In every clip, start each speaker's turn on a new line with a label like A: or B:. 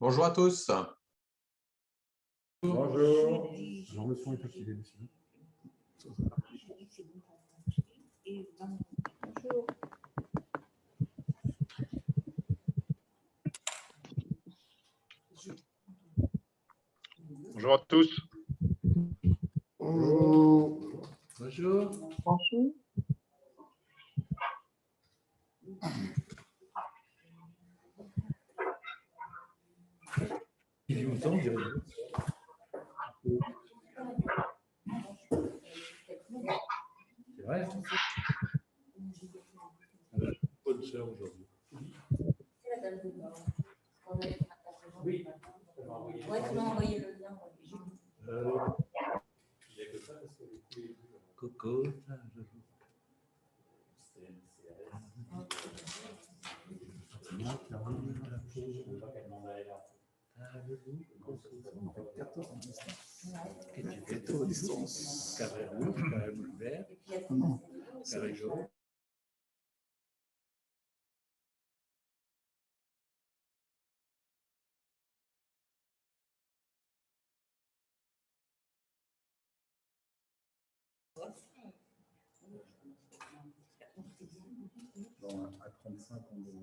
A: Bonjour à tous.
B: Bonjour.
C: Alors, le son est activé, monsieur.
B: Bonjour à tous.
C: Bonjour. Bonjour.
D: Bonjour.
C: Il vit autant, je dirais. C'est vrai. Bonne sœur aujourd'hui. Oui.
D: Ouais, tu m'as envoyé le lien.
C: Coco. Gâteau à distance. Carré rouge, carré bleu vert. Non, carré jaune. Bon, à 35, on est...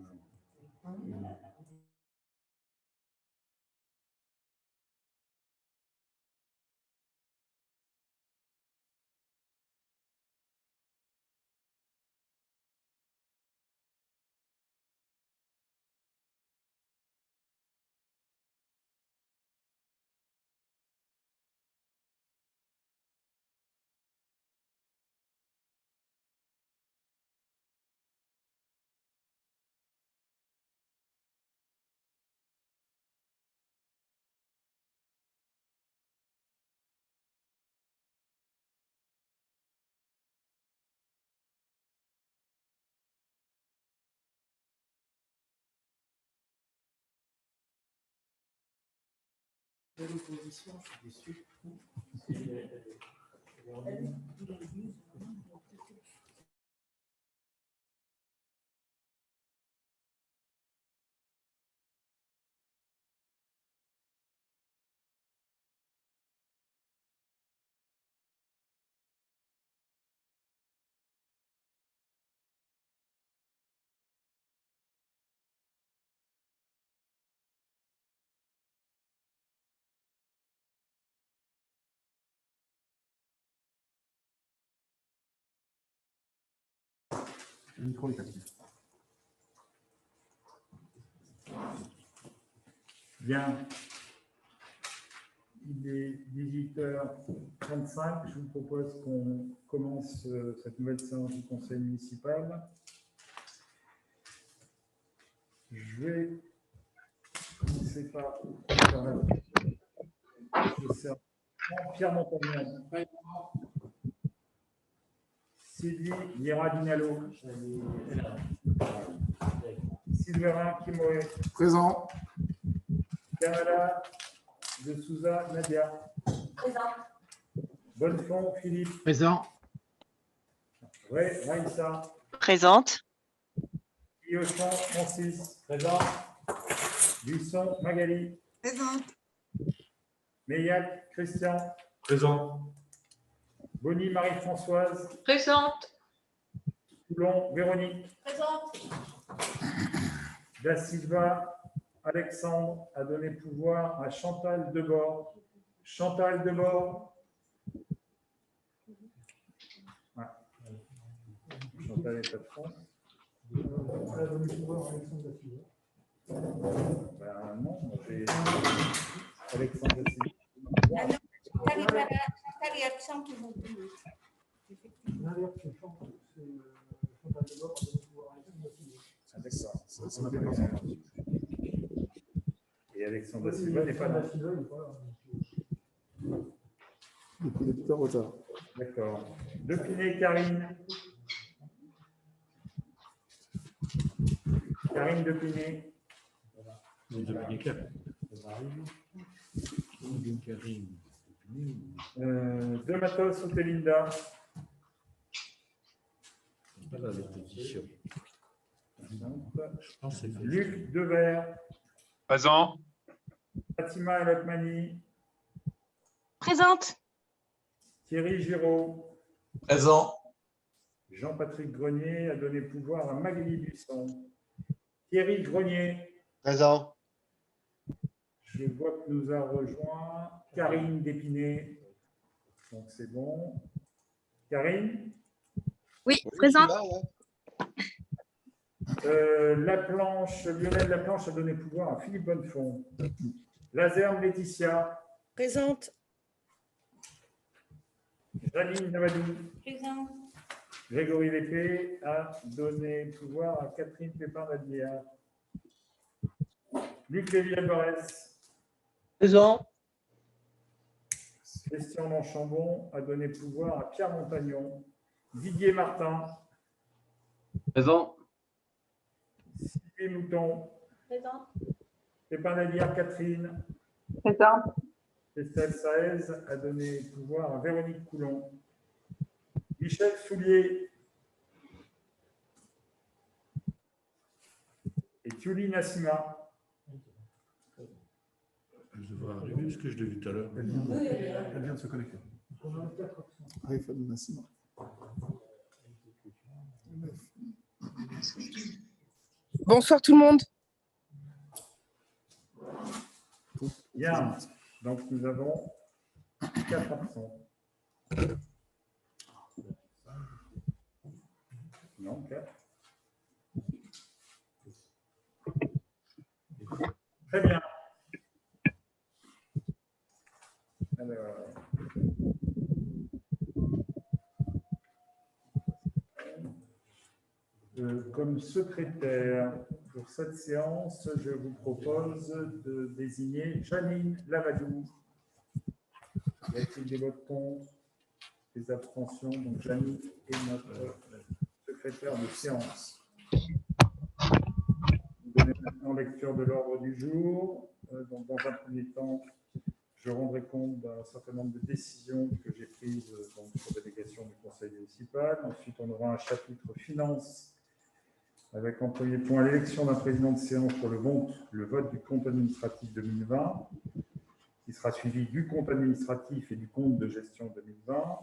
C: L'opposition, je suis déçu. Le micro est actif.
B: Bien. Il est 18h35. Je vous propose qu'on commence cette nouvelle séance du conseil municipal. Je vais commencer par Pierre Montagnon. Sylvie Liera-Dinalo. Sylvain Kimoé.
C: Présent.
B: Canada de Souza Nadia.
D: Présent.
B: Bonnefond Philippe.
C: Présent.
B: Raïssa.
E: Présente.
B: Guillochon Francis. Présent. Buisson Magali.
D: Présente.
B: Meillac Christian.
C: Présent.
B: Bonny Marie-Françoise.
D: Présente.
B: Toulon Véronique.
D: Présente.
B: Da Silva Alexandre a donné pouvoir à Chantal Debord. Chantal Debord. Ouais. Chantal est patron. Elle a donné pouvoir à Alexandre Da Silva. Ben non, j'ai Alexandre Da Silva.
D: Chantal et Absent qui vont plus.
B: Ah, d'accord, ça m'a fait penser. Et Alexandre Da Silva n'est pas là.
C: Depuis le petit retard.
B: D'accord. Depiné Karine. Karine Depiné. De Matos Otelinda. Luc Devers.
F: Présent.
B: Fatima El Atmani,
D: Présente.
B: Thierry Giraud,
A: Présent.
B: Jean-Patrick Grenier a donné pouvoir à Magali Buisson. Thierry Grenier,
E: Présent.
B: je vois que nous a rejoint Karine Dépiné. Donc c'est bon. Karine,
D: Oui,
E: Oui,
D: présente.
E: je suis là, ouais.
B: Lionel Laplanche a donné pouvoir à Philippe Bonnefond. Lazerne Laetitia,
F: Présente.
B: Janine Namadou,
D: Présente.
B: Grégory Lépée a donné pouvoir à Catherine Pépin-Nadlière. Luc Lévy-Alvarez,
C: Présent.
B: Christian Lanchambon a donné pouvoir à Pierre Montagnon. Didier Martin,
C: Présent.
B: Sylvie Mouton,
D: Présente.
B: Pépin-Nadlière Catherine,
G: Présente.
B: Estelle Saez a donné pouvoir à Véronique Coulon. Michel Soulier et Thulie Nassima.
C: Je devrais arriver ce que je l'ai vu tout à l'heure.
H: Elle vient de se connecter.
F: Bonsoir tout le monde.
B: Bien, donc nous avons 4 absents. Non, 4. Très bien. Alors, comme secrétaire pour cette séance, je vous propose de désigner Janine Lamadou. Y a-t-il des votes contre, des abstentions? Donc Janine est notre secrétaire de séance. Vous donnez maintenant lecture de l'ordre du jour. Donc dans un premier temps, je rendrai compte d'un certain nombre de décisions que j'ai prises donc, sur délégation du conseil municipal. Ensuite, on aura un chapitre finances avec en premier point l'élection d'un président de séance pour le vote du compte administratif 2020, qui sera suivi du compte administratif et du compte de gestion 2020.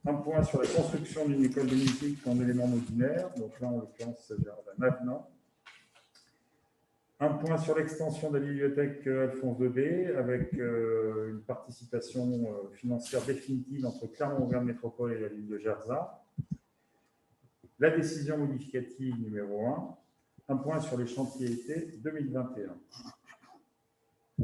B: Un point sur la construction d'une école de musique en éléments modulaires. Donc là, en l'occurrence, il s'agira d'un avenant. Un point sur l'extension de la bibliothèque Alphonse Daudet avec une participation financière définitive entre Clermont-Auvergne Métropole et la ville de Gerzat. La décision modificative numéro 1. Un point sur les chantiers été 2021.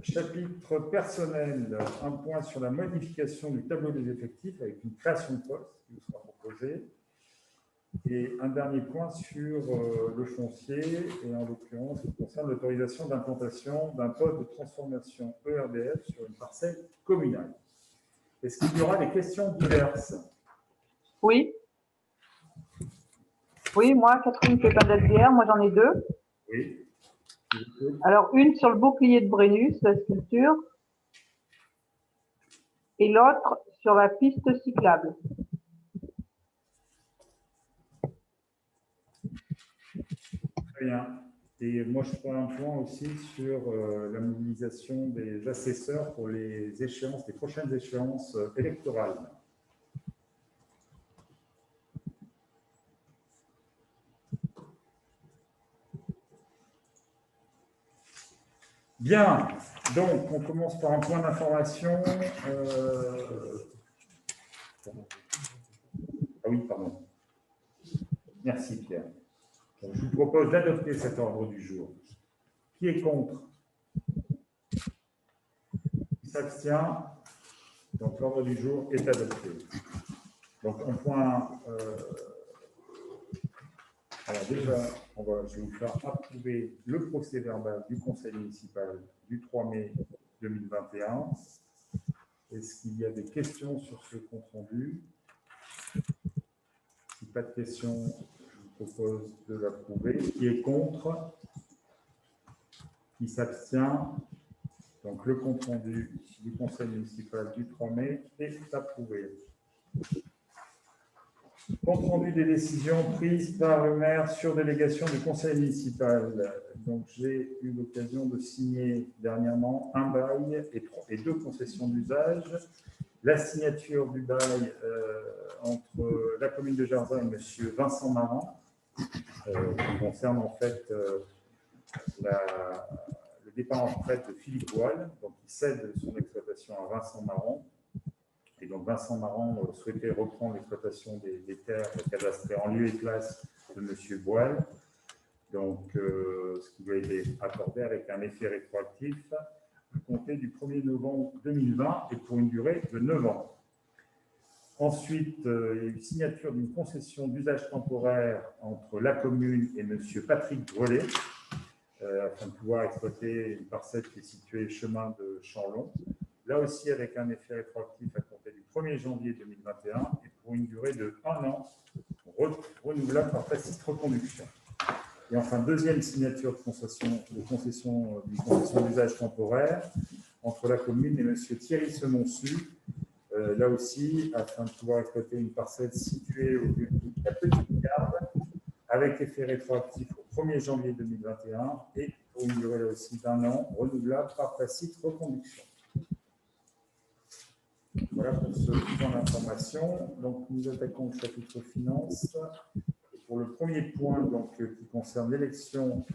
B: Chapitre personnel, un point sur la modification du tableau des effectifs avec une création de poste qui vous sera proposée. Et un dernier point sur le foncier, et en l'occurrence, qui concerne l'autorisation d'implantation d'un poste de transformation ERDF sur une parcelle communale. Est-ce qu'il y aura des questions diverses?
G: Oui. Oui, moi, Catherine Pépin-Nadlière, moi j'en ai 2.
B: Oui.
G: Alors, une sur le bouclier de Brennus, la sculpture, et l'autre sur la piste cyclable.
B: Très bien. Et moi, je ferai un point aussi sur la mobilisation des assesseurs pour les échéances, les prochaines échéances électorales. Bien, donc on commence par un point d'information. Ah oui, pardon. Merci Pierre. Donc, je vous propose d'adopter cet ordre du jour. Qui est contre? Qui s'abstient? Donc l'ordre du jour est adopté. Donc un point. Alors déjà, je vais vous faire approuver le procès-verbal du conseil municipal du 3 mai 2021. Est-ce qu'il y a des questions sur ce compte-rendu? Si pas de questions, je vous propose de l'approuver. Qui est contre? Qui s'abstient? Donc le compte-rendu du conseil municipal du 3 mai est approuvé. Compte rendu des décisions prises par le maire sur délégation du conseil municipal. Donc, j'ai eu l'occasion de signer dernièrement un bail et 2 concessions d'usage. La signature du bail entre la commune de Jarza et M. Vincent Marin, qui concerne en fait le départ en retraite de Philippe Boile, donc il cède son exploitation à Vincent Marin. Et donc Vincent Maran souhaitait reprendre l'exploitation des terres cadastrées en lieu et place de M. Boile, donc ce qui lui a été accordé avec un effet rétroactif à compter du 1er novembre 2020 et pour une durée de 9 ans. Ensuite, il y a eu signature d'une concession d'usage temporaire entre la commune et M. Patrick Grelet, afin de pouvoir exploiter une parcelle qui est située chemin de Chanlon. Là aussi, avec un effet rétroactif à compter du 1er janvier 2021 et pour une durée de 1 an, renouvelable par tacite reconduction. Et enfin, deuxième signature de concession d'usage temporaire entre la commune et M. Thierry Semonsu, là aussi, afin de pouvoir exploiter une parcelle située au lieu de la Petite Garde, avec effet rétroactif au 1er janvier 2021 et pour une durée là aussi d'1 an, renouvelable par tacite reconduction. Voilà pour ce point d'information. Donc, nous attaquons le chapitre finances. Et pour le premier point, donc, qui concerne l'élection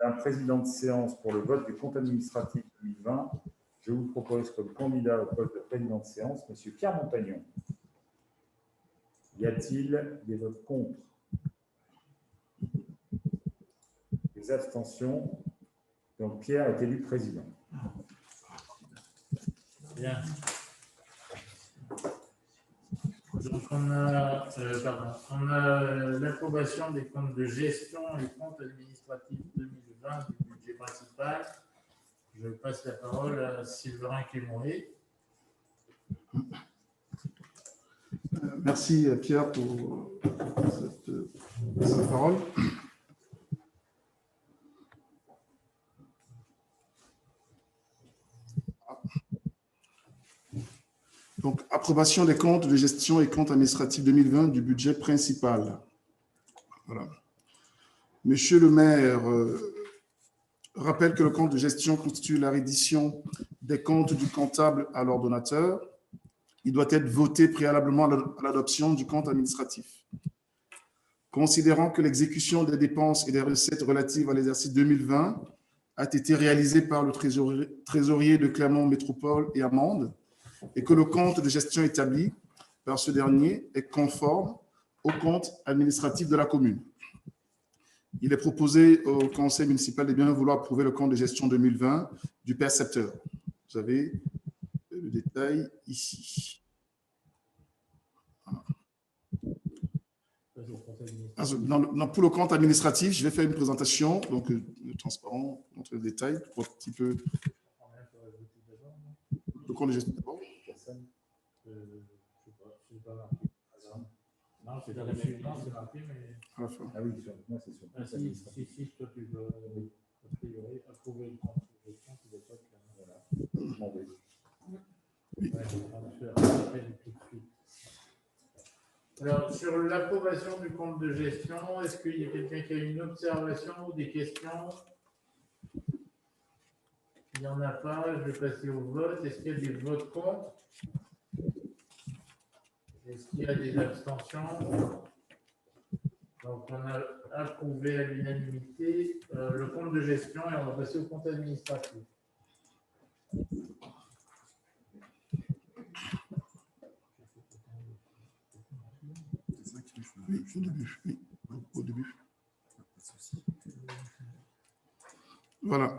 B: d'un président de séance pour le vote du compte administratif 2020, je vous propose comme candidat au poste de président de séance M. Pierre Montagnon. Y a-t-il des votes contre? Des abstentions? Donc, Pierre est élu président.
C: Bien. Donc, on a l'approbation des comptes de gestion et comptes administratifs 2020 du budget principal. Je passe la parole à Sylvain Clémoret.
H: Merci Pierre pour cette parole. Donc, approbation des comptes de gestion et comptes administratifs 2020 du budget principal. Voilà. Monsieur le maire rappelle que le compte de gestion constitue la reddition des comptes du comptable à l'ordonnateur. Il doit être voté préalablement à l'adoption du compte administratif. Considérant que l'exécution des dépenses et des recettes relatives à l'exercice 2020 a été réalisée par le trésorier de Clermont Métropole et Amande, et que le compte de gestion établi par ce dernier est conforme au compte administratif de la commune. Il est proposé au conseil municipal de bien vouloir approuver le compte de gestion 2020 du percepteur. Vous avez le détail ici. Pour le compte administratif, je vais faire une présentation, donc transparent, montrer le détail, pour un petit peu. Le compte de gestion d'abord.
C: Non, c'est dans la suite. Non, c'est marqué, mais.
B: Ah oui, moi c'est sûr.
C: Si, toi tu veux a priori approuver le compte de gestion, tu dois pas être là. Voilà.
B: Je m'en vais.
C: Oui. Ouais, on va faire tout de suite. Alors, sur l'approbation du compte de gestion, est-ce qu'il y a quelqu'un qui a une observation ou des questions? Il n'y en a pas, je vais passer au vote. Est-ce qu'il y a des votes contre? Est-ce qu'il y a des abstentions? Donc, on a approuvé à l'unanimité le compte de gestion et on va passer au compte administratif.
H: Oui, au début. Voilà.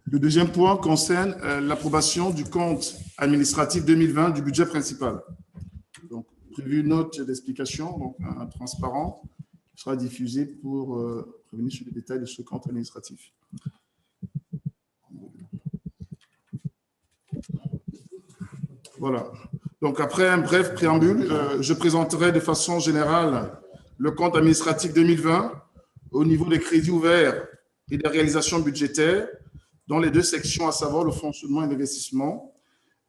H: Le deuxième point concerne l'approbation du compte administratif 2020 du budget principal. Donc, prévu une note d'explication, donc un transparent, qui sera diffusé pour revenir sur les détails de ce compte administratif. Voilà. Donc, après un bref préambule, je présenterai de façon générale le compte administratif 2020 au niveau des crédits ouverts et des réalisations budgétaires dans les deux sections, à savoir le fonctionnement et l'investissement.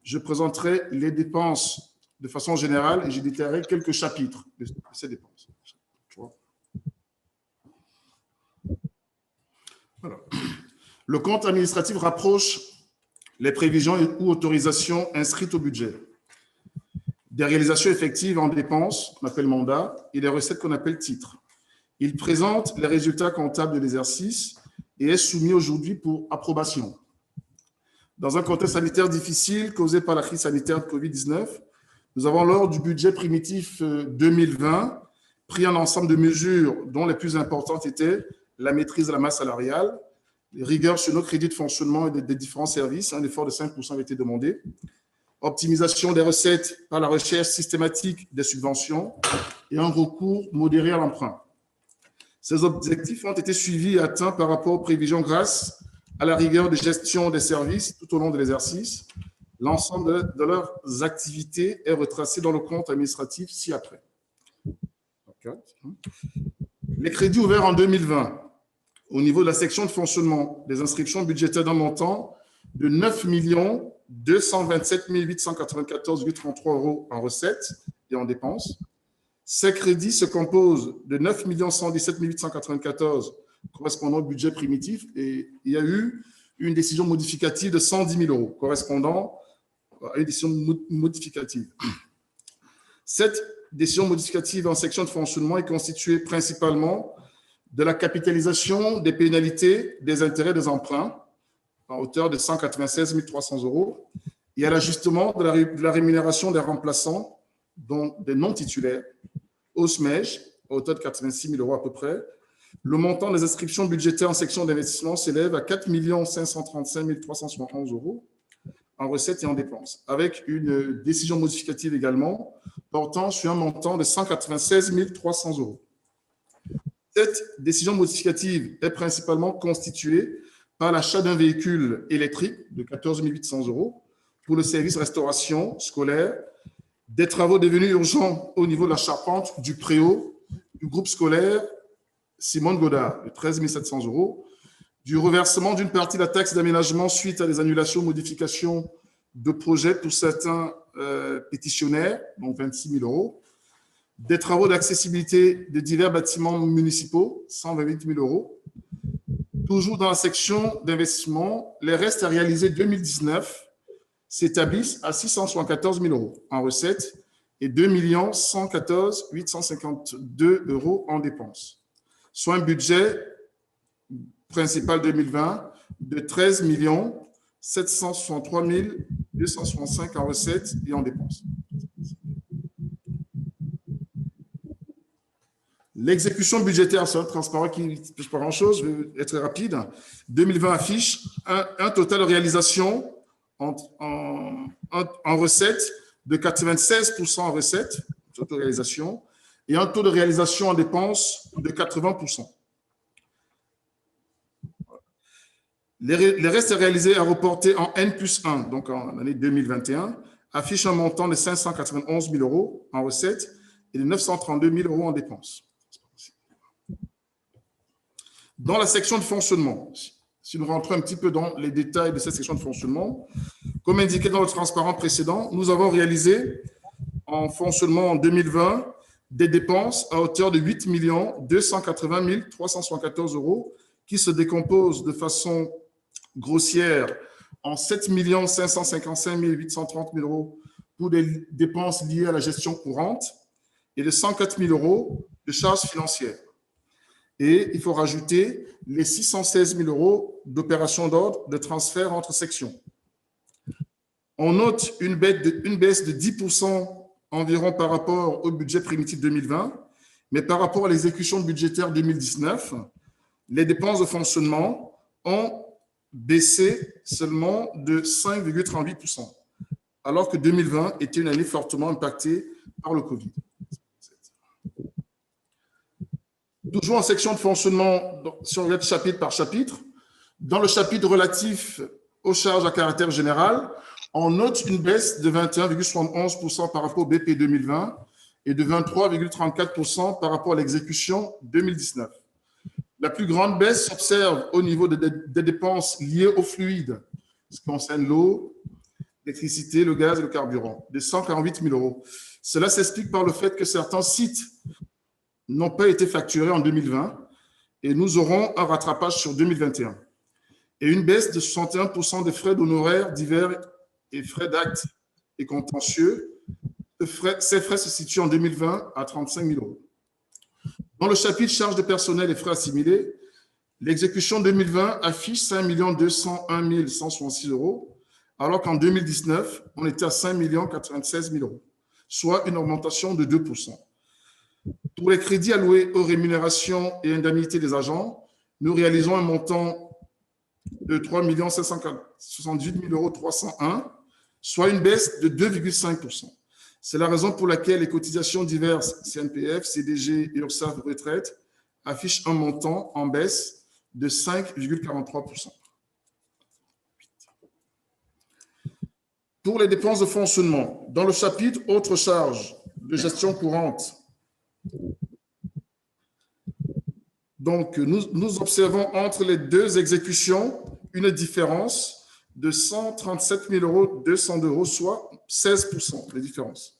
H: Je présenterai les dépenses de façon générale et j'ai détaillé quelques chapitres de ces dépenses. Voilà. Le compte administratif rapproche les prévisions ou autorisations inscrites au budget, des réalisations effectives en dépenses, qu'on appelle mandat, et des recettes qu'on appelle titres. Il présente les résultats comptables de l'exercice et est soumis aujourd'hui pour approbation. Dans un contexte sanitaire difficile causé par la crise sanitaire de Covid-19, nous avons, lors du budget primitif 2020, pris un ensemble de mesures dont les plus importantes étaient la maîtrise de la masse salariale, les rigueurs sur nos crédits de fonctionnement et des différents services. Un effort de 5% avait été demandé. Optimisation des recettes par la recherche systématique des subventions et un recours modéré à l'emprunt. Ces objectifs ont été suivis et atteints par rapport aux prévisions grâce à la rigueur de gestion des services tout au long de l'exercice. L'ensemble de leurs activités est retracé dans le compte administratif ci-après. Les crédits ouverts en 2020 au niveau de la section de fonctionnement des inscriptions budgétaires d'un montant de 9 227 894,33 € en recettes et en dépenses. Ces crédits se composent de 9 117 894 correspondant au budget primitif et il y a eu une décision modificative de 110 000 € correspondant à une décision modificative. Cette décision modificative en section de fonctionnement est constituée principalement de la capitalisation des pénalités des intérêts des emprunts à hauteur de 196 300 € et à l'ajustement de la rémunération des remplaçants, dont des non-titulaires, au SMEJ, à hauteur de 86 000 € à peu près. Le montant des inscriptions budgétaires en section d'investissement s'élève à 4 535 371 € en recettes et en dépenses, avec une décision modificative également portant sur un montant de 196 300 €. Cette décision modificative est principalement constituée par l'achat d'un véhicule électrique de 14 800 € pour le service restauration scolaire, des travaux devenus urgents au niveau de la charpente du préau du groupe scolaire Simone Godard de 13 700 €, du reversement d'une partie de la taxe d'aménagement suite à des annulations, modifications de projets pour certains pétitionnaires, donc 26 000 €, des travaux d'accessibilité de divers bâtiments municipaux, 128 000 €. Toujours dans la section d'investissement, les restes à réaliser 2019 s'établissent à 674 000 € en recettes et 2 114 852 € en dépenses, soit un budget principal 2020 de 13 763 265 en recettes et en dépenses. L'exécution budgétaire, c'est un transparent qui ne touche pas grand-chose, je vais être très rapide. 2020 affiche un total de réalisation en recettes de 96% en recettes, auto-réalisation, et un taux de réalisation en dépenses de 80%. Les restes réalisés à reporter en N+1, donc en année 2021, affichent un montant de 591 000 € en recettes et de 932 000 € en dépenses. Dans la section de fonctionnement, si nous rentrons un petit peu dans les détails de cette section de fonctionnement, comme indiqué dans le transparent précédent, nous avons réalisé en fonctionnement en 2020 des dépenses à hauteur de 8 280 374 € qui se décomposent de façon grossière en 7 555 830 000 € pour des dépenses liées à la gestion courante et de 104 000 € de charges financières. Et il faut rajouter les 616 000 € d'opérations d'ordre de transfert entre sections. On note une baisse de 10% environ par rapport au budget primitif 2020, mais par rapport à l'exécution budgétaire 2019, les dépenses de fonctionnement ont baissé seulement de 5,38%, alors que 2020 était une année fortement impactée par le Covid. Toujours en section de fonctionnement, si on regarde chapitre par chapitre, dans le chapitre relatif aux charges à caractère général, on note une baisse de 21,71% par rapport au BP 2020 et de 23,34% par rapport à l'exécution 2019. La plus grande baisse s'observe au niveau des dépenses liées aux fluides, ce qui concerne l'eau, l'électricité, le gaz et le carburant, de 148 000 euros. Cela s'explique par le fait que certains sites n'ont pas été facturés en 2020 et nous aurons un rattrapage sur 2021. Et une baisse de 61% des frais d'honoraires divers et frais d'actes et contentieux. Ces frais se situent en 2020 à 35 000 euros. Dans le chapitre charges de personnel et frais assimilés, l'exécution 2020 affiche 5 201 166 euros, alors qu'en 2019, on était à 5 96 000 euros, soit une augmentation de 2%. Pour les crédits alloués aux rémunérations et indemnités des agents, nous réalisons un montant de 3 578 301 €, soit une baisse de 2,5%. C'est la raison pour laquelle les cotisations diverses CNPF, CDG et URSSAF retraite affichent un montant en baisse de 5,43%. Pour les dépenses de fonctionnement, dans le chapitre « Autres charges de gestion courante », donc nous observons entre les deux exécutions une différence de 137 202 €, soit 16% de différence.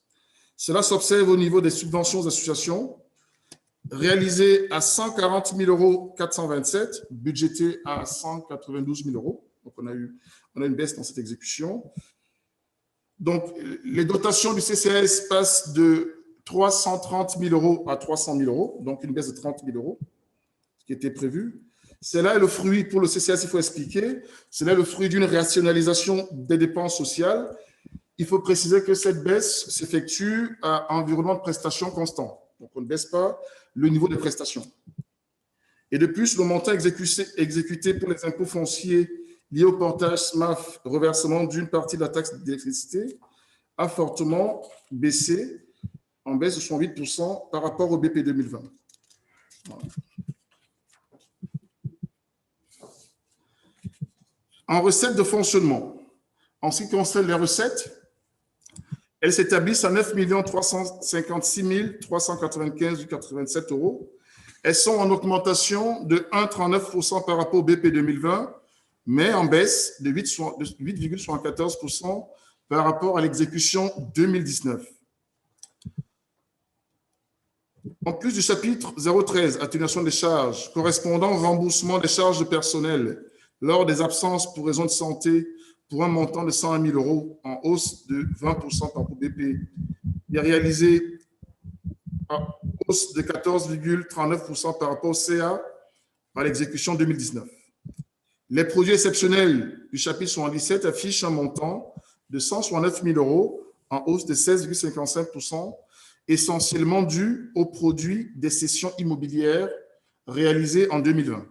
H: Cela s'observe au niveau des subventions d'associations, réalisées à 140 427 €, budgétées à 192 000 €. Donc, on a une baisse dans cette exécution. Donc, les dotations du CCAS passent de 330 000 € à 300 000 €, donc une baisse de 30 000 € qui était prévue. Cela est le fruit, pour le CCAS, il faut expliquer, cela est le fruit d'une rationalisation des dépenses sociales. Il faut préciser que cette baisse s'effectue à environnement de prestations constant. Donc, on ne baisse pas le niveau de prestations. Et de plus, le montant exécuté pour les impôts fonciers liés au portage SMAF, reversement d'une partie de la taxe d'électricité, a fortement baissé, en baisse de 68% par rapport au BP 2020. Voilà. En recettes de fonctionnement, en ce qui concerne les recettes, elles s'établissent à 9 356 395,87 €. Elles sont en augmentation de 1,39% par rapport au BP 2020, mais en baisse de 8,74% par rapport à l'exécution 2019. En plus du chapitre 013, atténuation des charges, correspondant au remboursement des charges de personnel lors des absences pour raison de santé, pour un montant de 101 000 € en hausse de 20% par rapport au BP, est réalisé en hausse de 14,39% par rapport au CA à l'exécution 2019. Les produits exceptionnels du chapitre 77 affichent un montant de 169 000 € en hausse de 16,55%, essentiellement dû aux produits des cessions immobilières réalisées en 2020.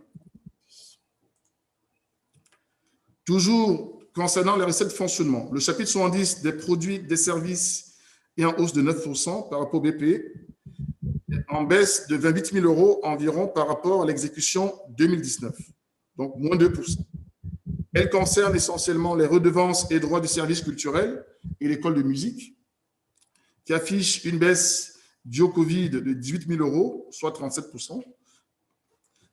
H: Toujours concernant les recettes de fonctionnement, le chapitre 70 des produits des services est en hausse de 9% par rapport au BP, en baisse de 28 000 € environ par rapport à l'exécution 2019, donc moins 2%. Elle concerne essentiellement les redevances et droits du service culturel et l'école de musique, qui affiche une baisse due au Covid de 18 000 €, soit 37%.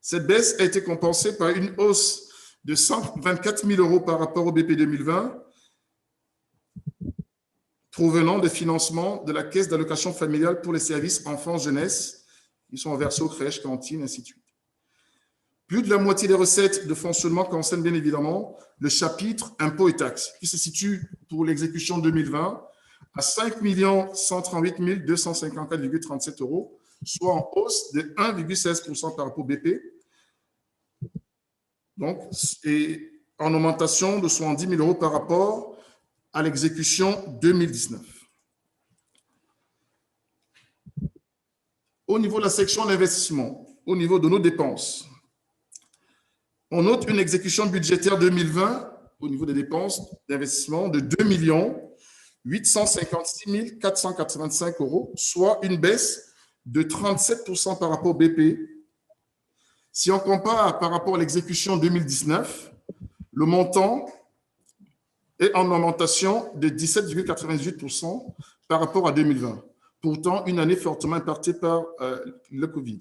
H: Cette baisse a été compensée par une hausse de 124 000 € par rapport au BP 2020, provenant des financements de la Caisse d'allocation familiale pour les services enfants-jeunesse, qui sont versés aux crèches, cantines, ainsi de suite. Plus de la moitié des recettes de fonctionnement concernent bien évidemment le chapitre impôts et taxes, qui se situe pour l'exécution 2020 à 5 138 254,37 €, soit en hausse de 1,16% par rapport au BP, donc, et en augmentation de 70 000 € par rapport à l'exécution 2019. Au niveau de la section d'investissement, au niveau de nos dépenses, on note une exécution budgétaire 2020 au niveau des dépenses d'investissement de 2 856 485 €, soit une baisse de 37% par rapport au BP. Si on compare par rapport à l'exécution 2019, le montant est en augmentation de 17,98% par rapport à 2020. Pourtant, une année fortement impactée par le Covid.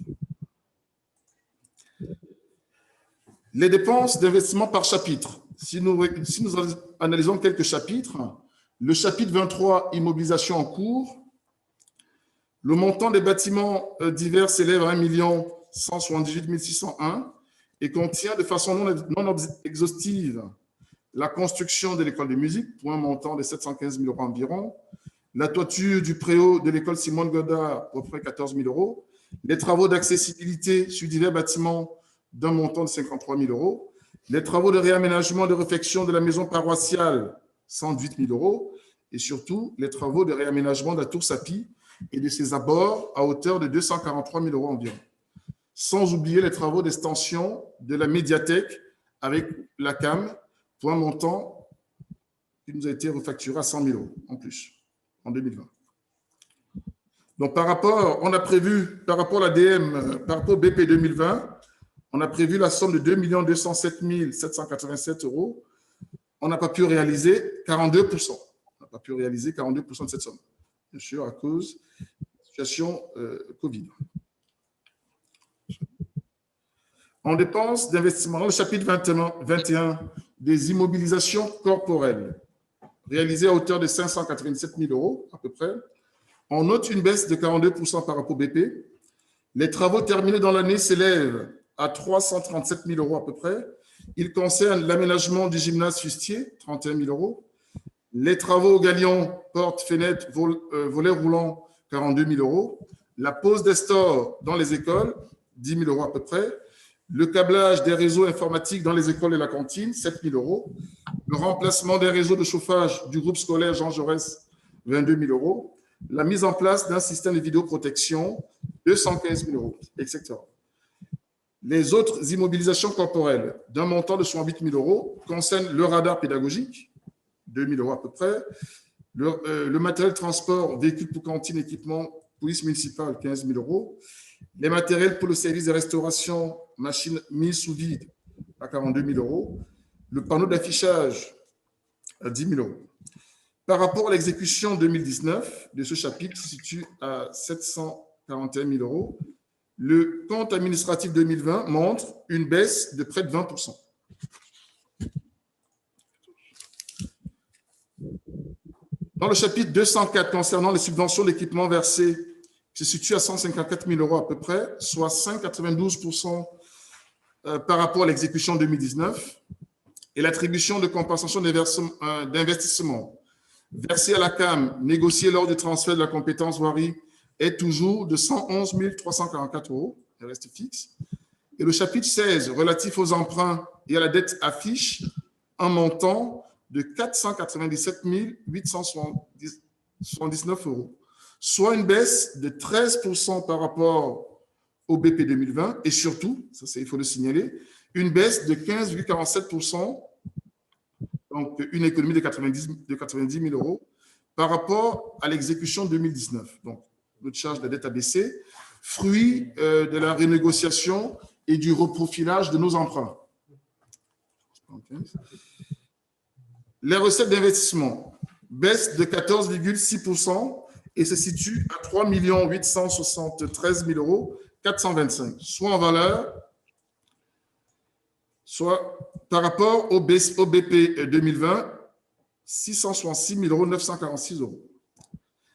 H: Les dépenses d'investissement par chapitre. Si nous analysons quelques chapitres, Le chapitre 23, immobilisation en cours. Le montant des bâtiments divers s'élève à 1 178 601 et contient de façon non exhaustive la construction de l'école de musique pour un montant de 715 000 € environ, la toiture du préau de l'école Simone Godard pour près 14 000 €, les travaux d'accessibilité sur divers bâtiments d'un montant de 53 000 €, les travaux de réaménagement de réfection de la maison paroissiale, 108 000 € et surtout les travaux de réaménagement de la tour Sapi et de ses abords à hauteur de 243 000 € environ. Sans oublier les travaux d'extension de la médiathèque avec la CAM pour un montant qui nous a été refacturé à 100 000 € en plus en 2020. Donc, par rapport à l'ADM, par rapport au BP 2020, on a prévu la somme de 2 207 787 €. On n'a pas pu réaliser 42%. On n'a pas pu réaliser 42% de cette somme, bien sûr, à cause de la situation Covid. En dépenses d'investissement, dans le chapitre 21 des immobilisations corporelles, réalisées à hauteur de 587 000 € à peu près, on note une baisse de 42% par rapport au BP. Les travaux terminés dans l'année s'élèvent à 337 000 € à peu près. Ils concernent l'aménagement du gymnase Fustier, 31 000 €. Les travaux au galion, portes, fenêtres, volets roulants, 42 000 €. La pose des stores dans les écoles, 10 000 € à peu près. Le câblage des réseaux informatiques dans les écoles et la cantine, 7 000 €. Le remplacement des réseaux de chauffage du groupe scolaire Jean Jaurès, 22 000 €. La mise en place d'un système de vidéoprotection, 215 000 €, etc. Les autres immobilisations corporelles d'un montant de 68 000 € concernent le radar pédagogique, 2 000 € à peu près, le matériel de transport, véhicule pour cantine, équipement, police municipale, 15 000 €, les matériels pour le service de restauration, machines mises sous vide, à 42 000 €, le panneau d'affichage, à 10 000 €. Par rapport à l'exécution 2019 de ce chapitre, qui se situe à 741 000 €, le compte administratif 2020 montre une baisse de près de 20%. Dans le chapitre 204 concernant les subventions d'équipement versées, qui se situe à 154 000 € à peu près, soit 5,92% par rapport à l'exécution 2019, et l'attribution de compensation d'investissement versée à la CAM, négociée lors du transfert de la compétence voirie, est toujours de 111 344 €, elle reste fixe. Et le chapitre 16, relatif aux emprunts et à la dette, affiche un montant de 497 879 €, soit une baisse de 13% par rapport au BP 2020 et surtout, ça il faut le signaler, une baisse de 15,47%, donc une économie de 90 000 € par rapport à l'exécution 2019. Donc, notre charge de dette a baissé, fruit de la renégociation et du reprofilage de nos emprunts. Les recettes d'investissement baissent de 14,6% et se situent à 3 873 000 425 €, soit en valeur, soit par rapport au BP 2020, 666 946 €.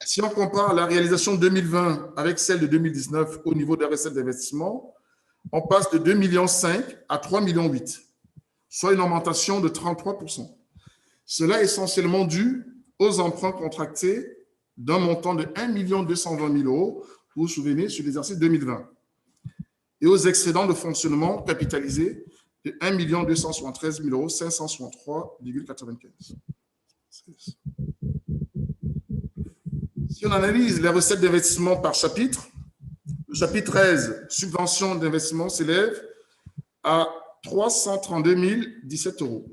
H: Si on compare la réalisation 2020 avec celle de 2019 au niveau des recettes d'investissement, on passe de 2,5 millions à 3,8 millions, soit une augmentation de 33%. Cela est essentiellement dû aux emprunts contractés d'un montant de 1 220 000 €, vous vous souvenez, sur l'exercice 2020, et aux excédents de fonctionnement capitalisés de 1 273 563,95 €. Si on analyse les recettes d'investissement par chapitre, le chapitre 13, subventions d'investissement, s'élève à 332 017 €.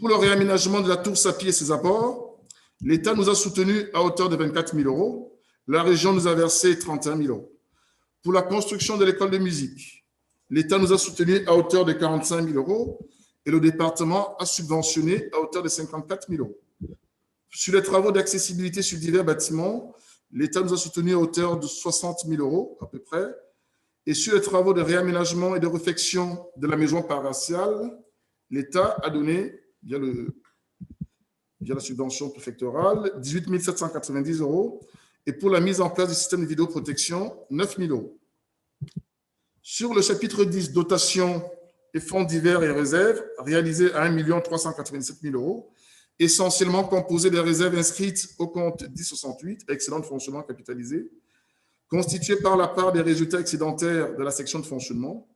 H: Pour le réaménagement de la tour Sapi et ses apports, l'État nous a soutenus à hauteur de 24 000 €. La région nous a versé 31 000 €. Pour la construction de l'école de musique, l'État nous a soutenus à hauteur de 45 000 € et le département a subventionné à hauteur de 54 000 €. Sur les travaux d'accessibilité sur divers bâtiments, l'État nous a soutenus à hauteur de 60 000 € à peu près. Et sur les travaux de réaménagement et de réfection de la maison paroissiale, l'État a donné, via via la subvention préfectorale, 18 790 €. Et pour la mise en place du système de vidéoprotection, 9 000 €. Sur le chapitre 10, dotation et fonds divers et réserves, réalisé à 1 387 000 €, essentiellement composé des réserves inscrites au compte 1068, excédent de fonctionnement capitalisé, constitué par la part des résultats excédentaires de la section de fonctionnement,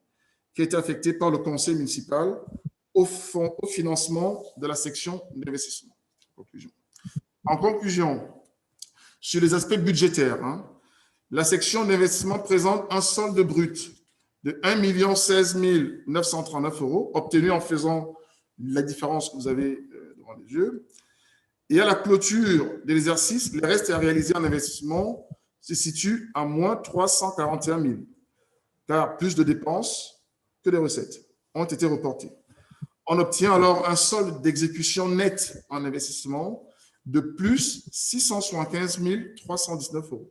H: qui a été affectée par le conseil municipal au financement de la section d'investissement. En conclusion, sur les aspects budgétaires, la section d'investissement présente un solde brut de 1 016 939 €, obtenu en faisant la différence que vous avez devant les yeux. Et à la clôture de l'exercice, les restes à réaliser en investissement se situent à moins 341 000, car plus de dépenses que de recettes ont été reportées. On obtient alors un solde d'exécution nette en investissement de plus 675 319 €.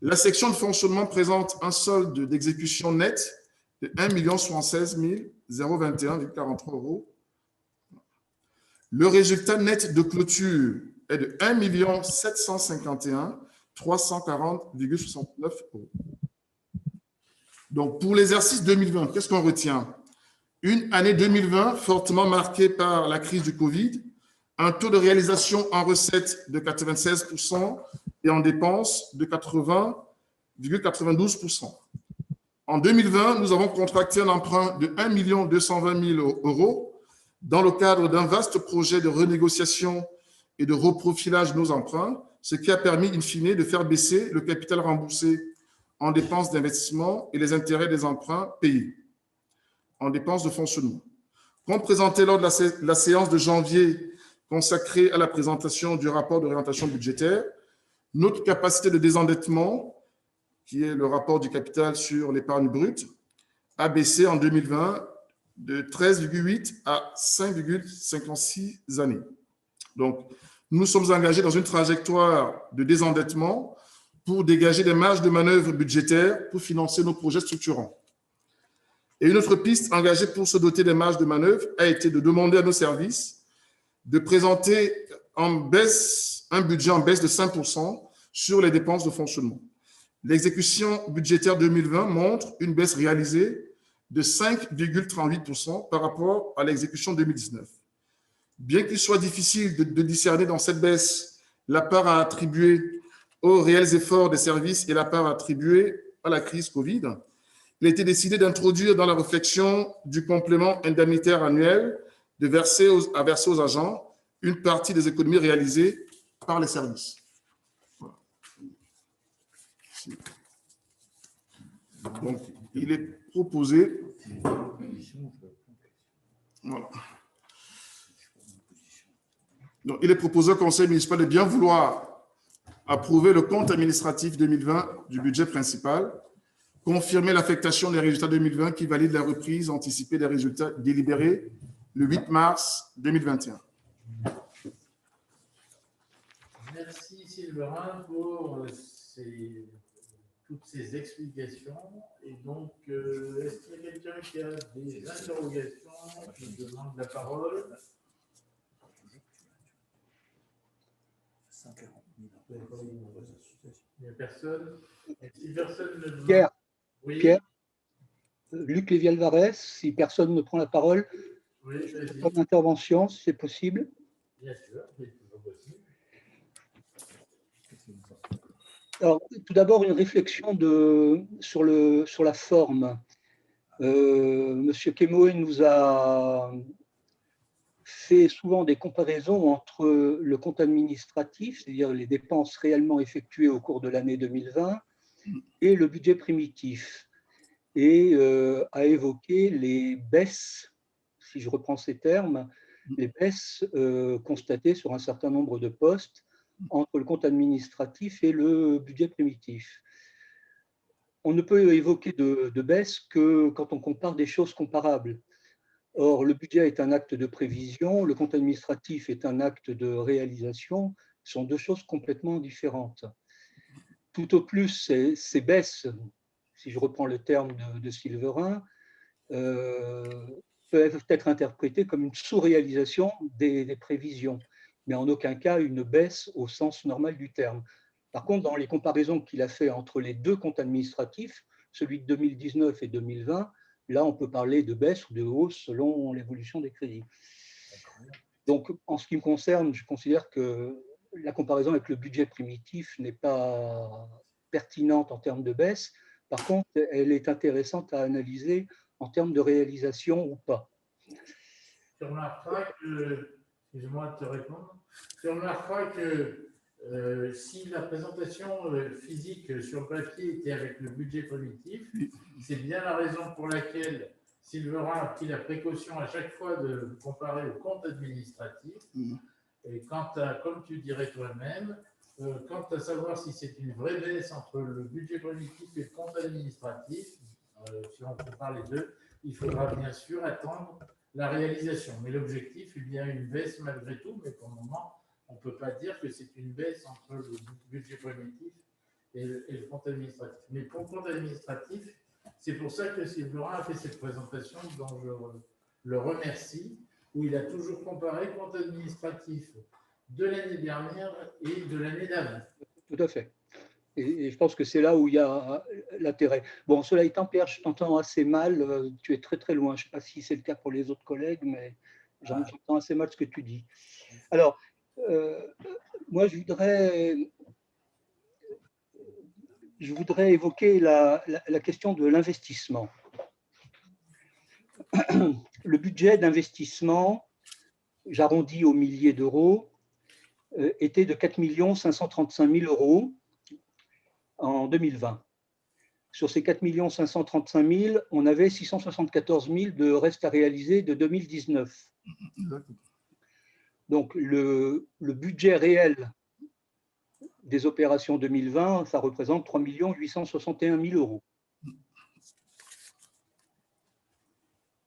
H: La section de fonctionnement présente un solde d'exécution nette de 1 076 021,43 €. Le résultat net de clôture est de 1 751 340,69 €. Donc, pour l'exercice 2020, qu'est-ce qu'on retient? Une année 2020 fortement marquée par la crise du Covid, un taux de réalisation en recettes de 96% et en dépenses de 80,92%. En 2020, nous avons contracté un emprunt de 1 220 000 € dans le cadre d'un vaste projet de renégociation et de reprofilage de nos emprunts, ce qui a permis, in fine, de faire baisser le capital remboursé en dépenses d'investissement et les intérêts des emprunts payés en dépenses de fonctionnement. Comme présenté lors de la séance de janvier consacrée à la présentation du rapport d'orientation budgétaire, notre capacité de désendettement, qui est le rapport du capital sur l'épargne brute, a baissé en 2020 de 13,8 à 5,56 années. Donc, nous sommes engagés dans une trajectoire de désendettement pour dégager des marges de manœuvre budgétaires pour financer nos projets structurants. Et une autre piste engagée pour se doter des marges de manœuvre a été de demander à nos services de présenter un budget en baisse de 5% sur les dépenses de fonctionnement. L'exécution budgétaire 2020 montre une baisse réalisée de 5,38% par rapport à l'exécution 2019. Bien qu'il soit difficile de discerner dans cette baisse la part à attribuer aux réels efforts des services et la part attribuée à la crise Covid, il a été décidé d'introduire dans la réflexion du complément indemnitaire annuel à verser aux agents une partie des économies réalisées par les services. Voilà. Donc, il est proposé. Voilà. Donc, il est proposé au Conseil municipal de bien vouloir approuver le compte administratif 2020 du budget principal, confirmer l'affectation des résultats 2020 qui valide la reprise anticipée des résultats délibérés le 8 mars 2021.
C: Merci Sylvain pour toutes ces explications. Et donc, est-ce qu'il y a quelqu'un qui a des interrogations, qui demande la parole?
B: 140 000.
C: Il n'y a personne. Et si personne ne demande...
A: Pierre,
C: oui.
A: Pierre, Luc Lévy-Alvarez, si personne ne prend la parole,
C: Oui, vas-y.
A: pour l'intervention, si c'est possible.
C: Bien sûr, c'est toujours possible.
A: Alors, tout d'abord, une réflexion sur la forme. Monsieur Kemoe nous a fait souvent des comparaisons entre le compte administratif, c'est-à-dire les dépenses réellement effectuées au cours de l'année 2020, et le budget primitif, et a évoqué les baisses, si je reprends ces termes, les baisses constatées sur un certain nombre de postes entre le compte administratif et le budget primitif. On ne peut évoquer de baisse que quand on compare des choses comparables. Or, le budget est un acte de prévision, le compte administratif est un acte de réalisation, ce sont deux choses complètement différentes. Tout au plus, ces baisses, si je reprends le terme de Sylvain, peuvent être interprétées comme une sous-réalisation des prévisions. mais en aucun cas une baisse au sens normal du terme. Par contre, dans les comparaisons qu'il a fait entre les deux comptes administratifs, celui de 2019 et 2020, là, on peut parler de baisse ou de hausse selon l'évolution des crédits. Donc, en ce qui me concerne, je considère que la comparaison avec le budget primitif n'est pas pertinente en termes de baisse. Par contre, elle est intéressante à analyser en termes de réalisation ou pas.
C: Tu remarqueras que, excuse-moi de te répondre, tu remarqueras que si la présentation physique sur le papier était avec le budget primitif, c'est bien la raison pour laquelle Sylverin a pris la précaution à chaque fois de comparer au compte administratif. Et comme tu dirais toi-même, quant à savoir si c'est une vraie baisse entre le budget primitif et le compte administratif, si on compare les deux, il faudra bien sûr attendre la réalisation. Mais l'objectif est bien une baisse malgré tout, mais pour le moment, on ne peut pas dire que c'est une baisse entre le budget primitif et le compte administratif. Mais pour le compte administratif, c'est pour ça que Sylverin a fait cette présentation dont je le remercie, où il a toujours comparé compte administratif de l'année dernière et de l'année d'avant.
A: Tout à fait. Et je pense que c'est là où il y a l'intérêt. Bon, cela étant, Pierre, je t'entends assez mal. Tu es très, très loin. Je ne sais pas si c'est le cas pour les autres collègues, mais j'entends assez mal ce que tu dis. Alors, moi, je voudrais évoquer la question de l'investissement. Le budget d'investissement, j'arrondis aux milliers d'euros, était de 4 535 000 euros en 2020. Sur ces 4 535 000, on avait 674 000 de restes à réaliser de 2019. Donc, le budget réel des opérations 2020, ça représente 3 861 000 euros.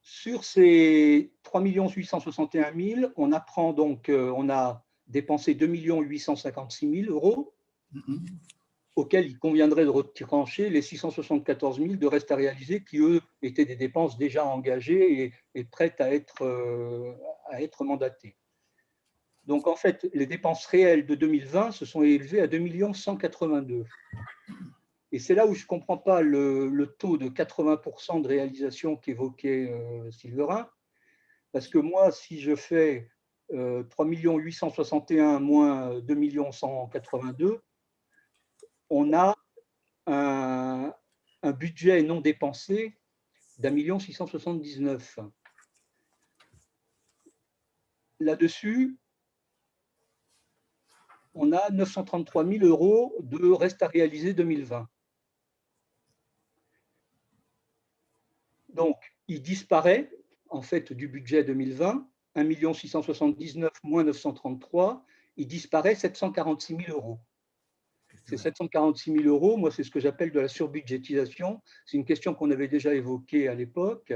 A: Sur ces 3 861 000, on apprend donc, on a dépensé 2 856 000 euros, auxquels il conviendrait de retrancher les 674 000 de restes à réaliser qui, eux, étaient des dépenses déjà engagées et prêtes à être mandatées. Donc, en fait, les dépenses réelles de 2020 se sont élevées à 2 182 000. Et c'est là où je ne comprends pas le taux de 80% de réalisation qu'évoquait Sylverin, parce que moi, si je fais 3 861 000 moins 2 182 000, on a un budget non dépensé d'1 679 000. Là-dessus, on a 933 000 euros de reste à réaliser 2020. Donc, il disparaît en fait du budget 2020, 1 679 000 moins 933 000, il disparaît 746 000 euros. Ces 746 000 euros, moi, c'est ce que j'appelle de la surbudgétisation. C'est une question qu'on avait déjà évoquée à l'époque.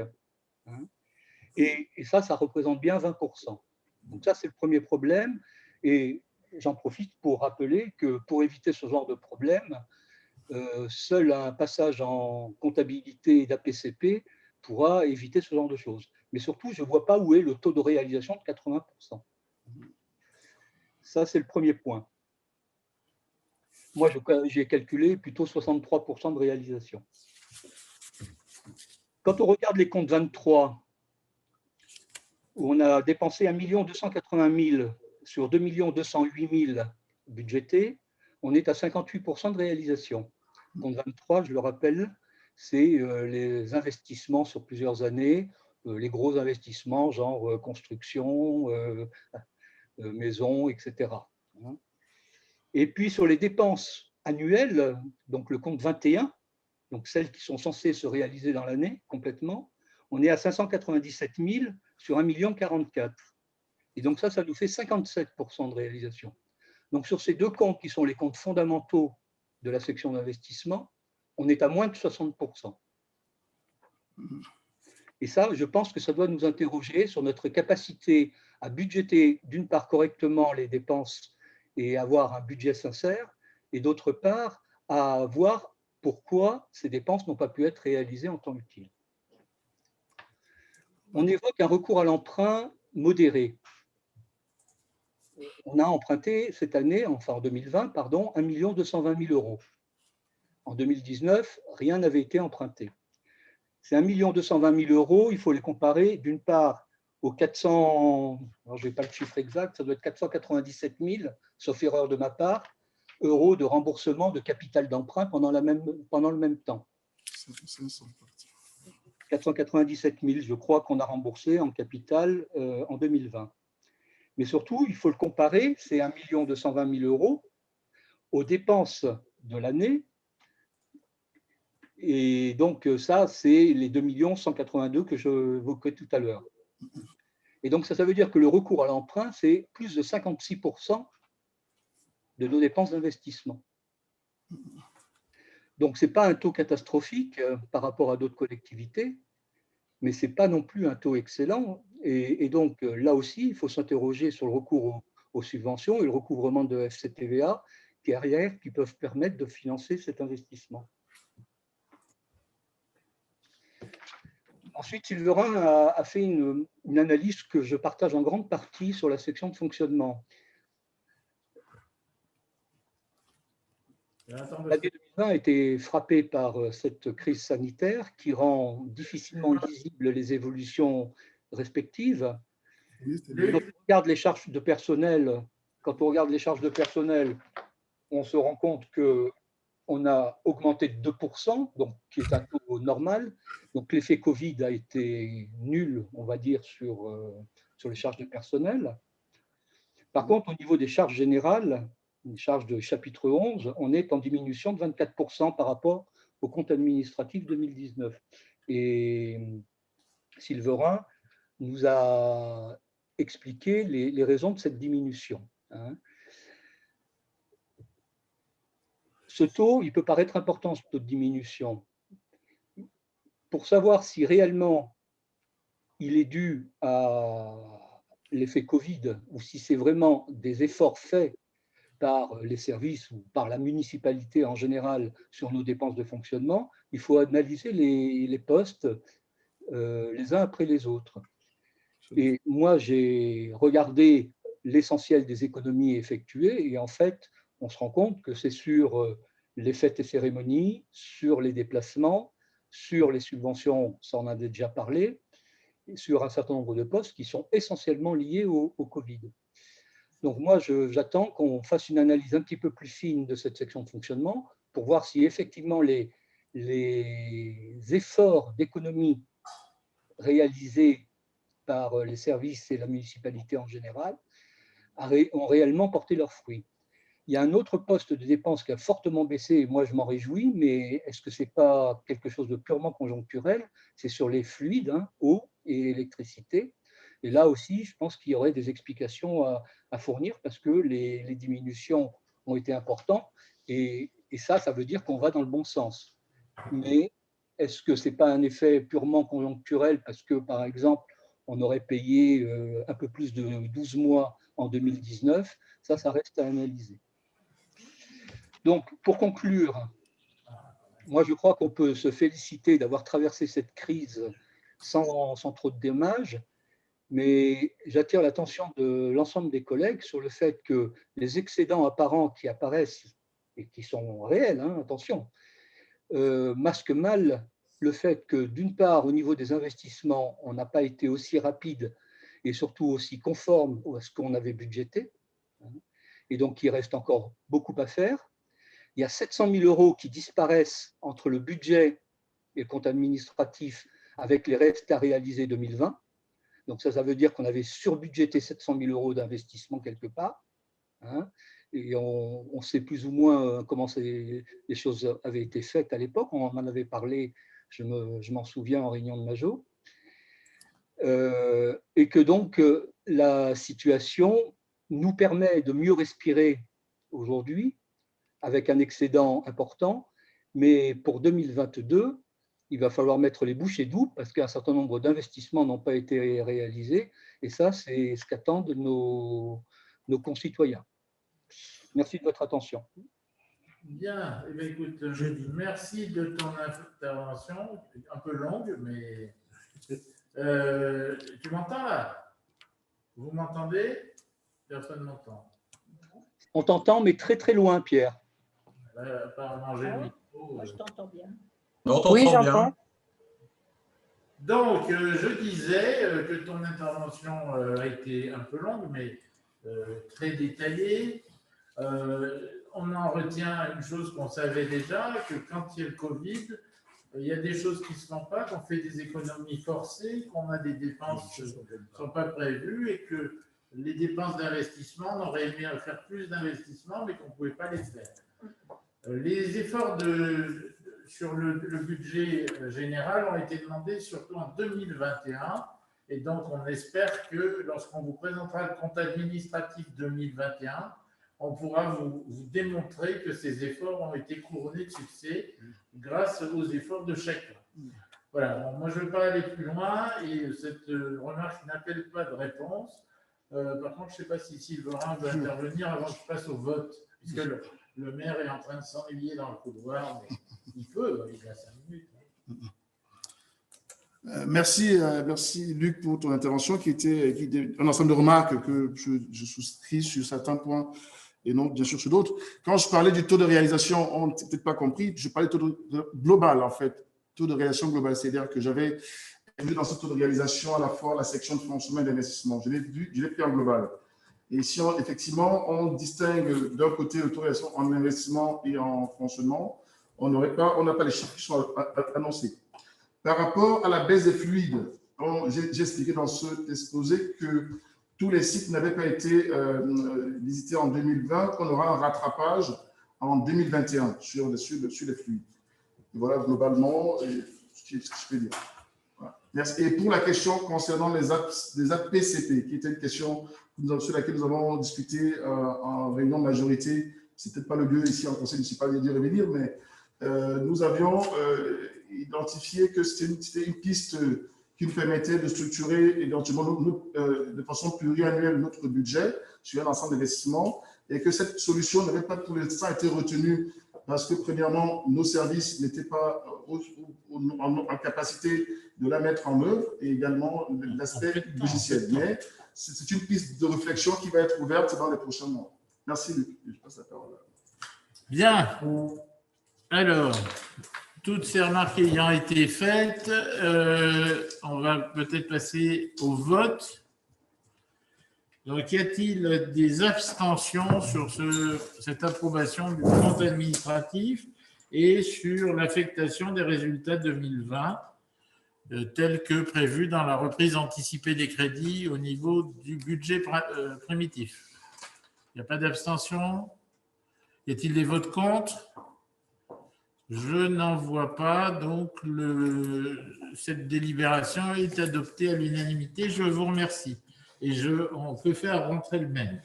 A: Et ça représente bien 20%. Donc ça, c'est le premier problème. Et j'en profite pour rappeler que pour éviter ce genre de problème, seul un passage en comptabilité d'APCP pourra éviter ce genre de choses. Mais surtout, je ne vois pas où est le taux de réalisation de 80%. Ça, c'est le premier point. Moi, j'ai calculé plutôt 63% de réalisation. Quand on regarde les comptes 23, où on a dépensé 1 280 000 sur 2 208 000 budgétés, on est à 58% de réalisation. Compte 23, je le rappelle, c'est les investissements sur plusieurs années, les gros investissements, genre construction, maison, etc. Et puis sur les dépenses annuelles, donc le compte 21, donc celles qui sont censées se réaliser dans l'année complètement, on est à 597 000 sur 1 044 000. Et donc ça nous fait 57% de réalisation. Donc sur ces deux comptes qui sont les comptes fondamentaux de la section d'investissement, on est à moins de 60%. Et ça, je pense que ça doit nous interroger sur notre capacité à budgéter d'une part correctement les dépenses et avoir un budget sincère, et d'autre part, à voir pourquoi ces dépenses n'ont pas pu être réalisées en temps utile. On évoque un recours à l'emprunt modéré. on a emprunté cette année, enfin en 2020, pardon, 1 220 000 euros. En 2019, rien n'avait été emprunté. Ces 1 220 000 euros, il faut les comparer d'une part aux 400, alors je n'ai pas le chiffre exact, ça doit être 497 000, sauf erreur de ma part, euros de remboursement de capital d'emprunt pendant le même temps. 497 000, je crois qu'on a remboursé en capital en 2020. Mais surtout, il faut le comparer, c'est 1 220 000 euros aux dépenses de l'année. Et donc, ça, c'est les 2 182 000 que je évoquais tout à l'heure. Et donc, ça veut dire que le recours à l'emprunt, c'est plus de 56% de nos dépenses d'investissement. Donc, ce n'est pas un taux catastrophique par rapport à d'autres collectivités, mais ce n'est pas non plus un taux excellent. Et donc, là aussi, il faut s'interroger sur le recours aux subventions et le recouvrement de FCTVA qui peuvent permettre de financer cet investissement. Ensuite, Sylvain a fait une analyse que je partage en grande partie sur la section de fonctionnement. L'année 2020 a été frappée par cette crise sanitaire qui rend difficilement lisibles les évolutions respectives. Quand on regarde les charges de personnel, on se rend compte qu'on a augmenté de 2%, donc, qui est un taux normal. Donc l'effet Covid a été nul, on va dire, sur les charges de personnel. Par contre, au niveau des charges générales, les charges de chapitre 11, on est en diminution de 24% par rapport au compte administratif 2019. Et Sylvain nous a expliqué les raisons de cette diminution. Ce taux, il peut paraître important, ce taux de diminution. Pour savoir si réellement il est dû à l'effet Covid ou si c'est vraiment des efforts faits par les services ou par la municipalité en général sur nos dépenses de fonctionnement, il faut analyser les postes les uns après les autres. Et moi, j'ai regardé l'essentiel des économies effectuées et en fait, on se rend compte que c'est sur les fêtes et cérémonies, sur les déplacements, sur les subventions, ça on en a déjà parlé, et sur un certain nombre de postes qui sont essentiellement liés au Covid. Donc moi, j'attends qu'on fasse une analyse un petit peu plus fine de cette section de fonctionnement pour voir si effectivement les efforts d'économie réalisés par les services et la municipalité en général ont réellement porté leurs fruits. Il y a un autre poste de dépense qui a fortement baissé, et moi je m'en réjouis, mais est-ce que ce n'est pas quelque chose de purement conjoncturel? C'est sur les fluides, eau et électricité. Et là aussi, je pense qu'il y aurait des explications à fournir parce que les diminutions ont été importantes et ça veut dire qu'on va dans le bon sens. Mais est-ce que ce n'est pas un effet purement conjoncturel parce que, par exemple, on aurait payé un peu plus de 12 mois en 2019? Ça reste à analyser. Donc, pour conclure, moi, je crois qu'on peut se féliciter d'avoir traversé cette crise sans trop de dommages, mais j'attire l'attention de l'ensemble des collègues sur le fait que les excédents apparents qui apparaissent et qui sont réels, attention, masquent mal le fait que, d'une part, au niveau des investissements, on n'a pas été aussi rapide et surtout aussi conforme à ce qu'on avait budgété, et donc il reste encore beaucoup à faire. Il y a 700 000 euros qui disparaissent entre le budget et le compte administratif avec les restes à réaliser 2020. Donc ça veut dire qu'on avait surbudgété 700 000 euros d'investissement quelque part. Et on sait plus ou moins comment les choses avaient été faites à l'époque. On en avait parlé, je m'en souviens, en réunion de Majo. Et que donc la situation nous permet de mieux respirer aujourd'hui, avec un excédent important, mais pour 2022, il va falloir mettre les bouchées doubles parce qu'un certain nombre d'investissements n'ont pas été réalisés, et ça, c'est ce qu'attendent nos concitoyens. Merci de votre attention.
C: Bien, eh bien, écoute, merci de ton intervention, un peu longue, mais tu m'entends là? Vous m'entendez? Personne n'entend.
A: On t'entend, mais très très loin, Pierre.
C: Apparemment, j'ai le micro.
E: Moi, je t'entends bien.
I: On t'entend
F: Oui,
I: bien.
F: j'entends.
C: Donc, je disais que ton intervention a été un peu longue, mais très détaillée. On en retient une chose qu'on savait déjà, que quand il y a le Covid, il y a des choses qui ne se font pas, qu'on fait des économies forcées, qu'on a des dépenses qui ne sont pas prévues et que les dépenses d'investissement, on aurait aimé faire plus d'investissements, mais qu'on ne pouvait pas les faire. Les efforts sur le budget général ont été demandés surtout en 2021 et donc on espère que lorsqu'on vous présentera le compte administratif 2021, on pourra vous démontrer que ces efforts ont été couronnés de succès grâce aux efforts de chacun. Voilà, bon, moi je ne veux pas aller plus loin et cette remarque n'appelle pas de réponse. Par contre, je ne sais pas si Sylvain veut intervenir avant que je passe au vote, puisque le maire est en train de s'ennuyer dans le couloir, mais il peut, il a 5 minutes.
H: Merci Luc pour ton intervention qui était un ensemble de remarques que je souscris sur certains points et non bien sûr sur d'autres. Quand je parlais du taux de réalisation, on n'a peut-être pas compris, je parlais du taux global en fait, taux de réalisation global, c'est-à-dire que j'avais vu dans ce taux de réalisation à la fois la section de fonctionnement et d'investissement. Je l'ai pris en global. Et si effectivement on distingue d'un côté le taux de réalisation en investissement et en fonctionnement, on n'a pas les chiffres qui sont annoncés. Par rapport à la baisse des fluides, j'ai expliqué dans ce exposé que tous les sites n'avaient pas été visités en 2020, qu'on aura un rattrapage en 2021 sur les fluides. Et voilà globalement ce que je peux dire. Voilà. Merci. Et pour la question concernant les APCP, qui était une question sur laquelle nous avons discuté en réunion de majorité, ce n'est peut-être pas le lieu ici en conseil municipal d'y revenir, mais nous avions identifié que c'était une piste qui nous permettait de structurer éventuellement de façon pluriannuelle notre budget sur un ensemble d'investissements et que cette solution n'avait pas pour l'instant été retenue parce que, premièrement, nos services n'étaient pas en capacité de la mettre en œuvre et également l'aspect logiciel. Mais c'est une piste de réflexion qui va être ouverte dans les prochains mois. Merci, Luc. Je passe la parole.
C: Bien. Alors, toutes ces remarques ayant été faites, on va peut-être passer au vote. Donc, y a-t-il des abstentions sur cette approbation du compte administratif et sur l'affectation des résultats 2020 tels que prévus dans la reprise anticipée des crédits au niveau du budget primitif? Il n'y a pas d'abstention? Y a-t-il des votes contre? Je n'en vois pas, donc cette délibération est adoptée à l'unanimité. Je vous remercie. Et on peut faire rentrer le maire.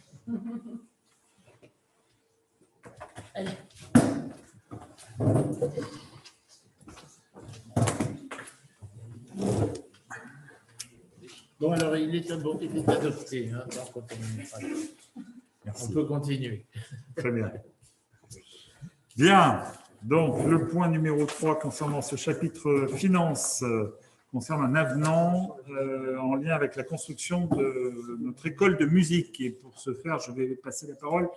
E: Allez.
C: Bon, alors il est adopté. Hein, on peut continuer.
B: Très bien. Bien. Donc, le point numéro 3 concernant ce chapitre finance concerne un avenant en lien avec la construction de notre école de musique. Et pour ce faire, je vais passer la parole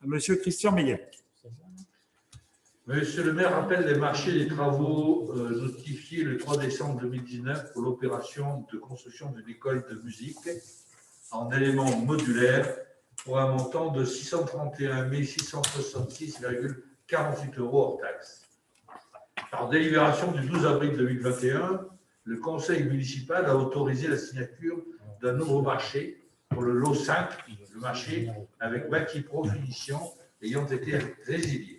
B: à monsieur Christian Meyer.
J: Monsieur le maire rappelle les marchés des travaux notifiés le 3 décembre 2019 pour l'opération de construction d'une école de musique en éléments modulaires pour un montant de 631 666,48 € hors taxes. Par délibération du 12 avril 2021, le conseil municipal a autorisé la signature d'un nouveau marché pour le lot 5, le marché avec Bâti-Pro Finition ayant été résilié.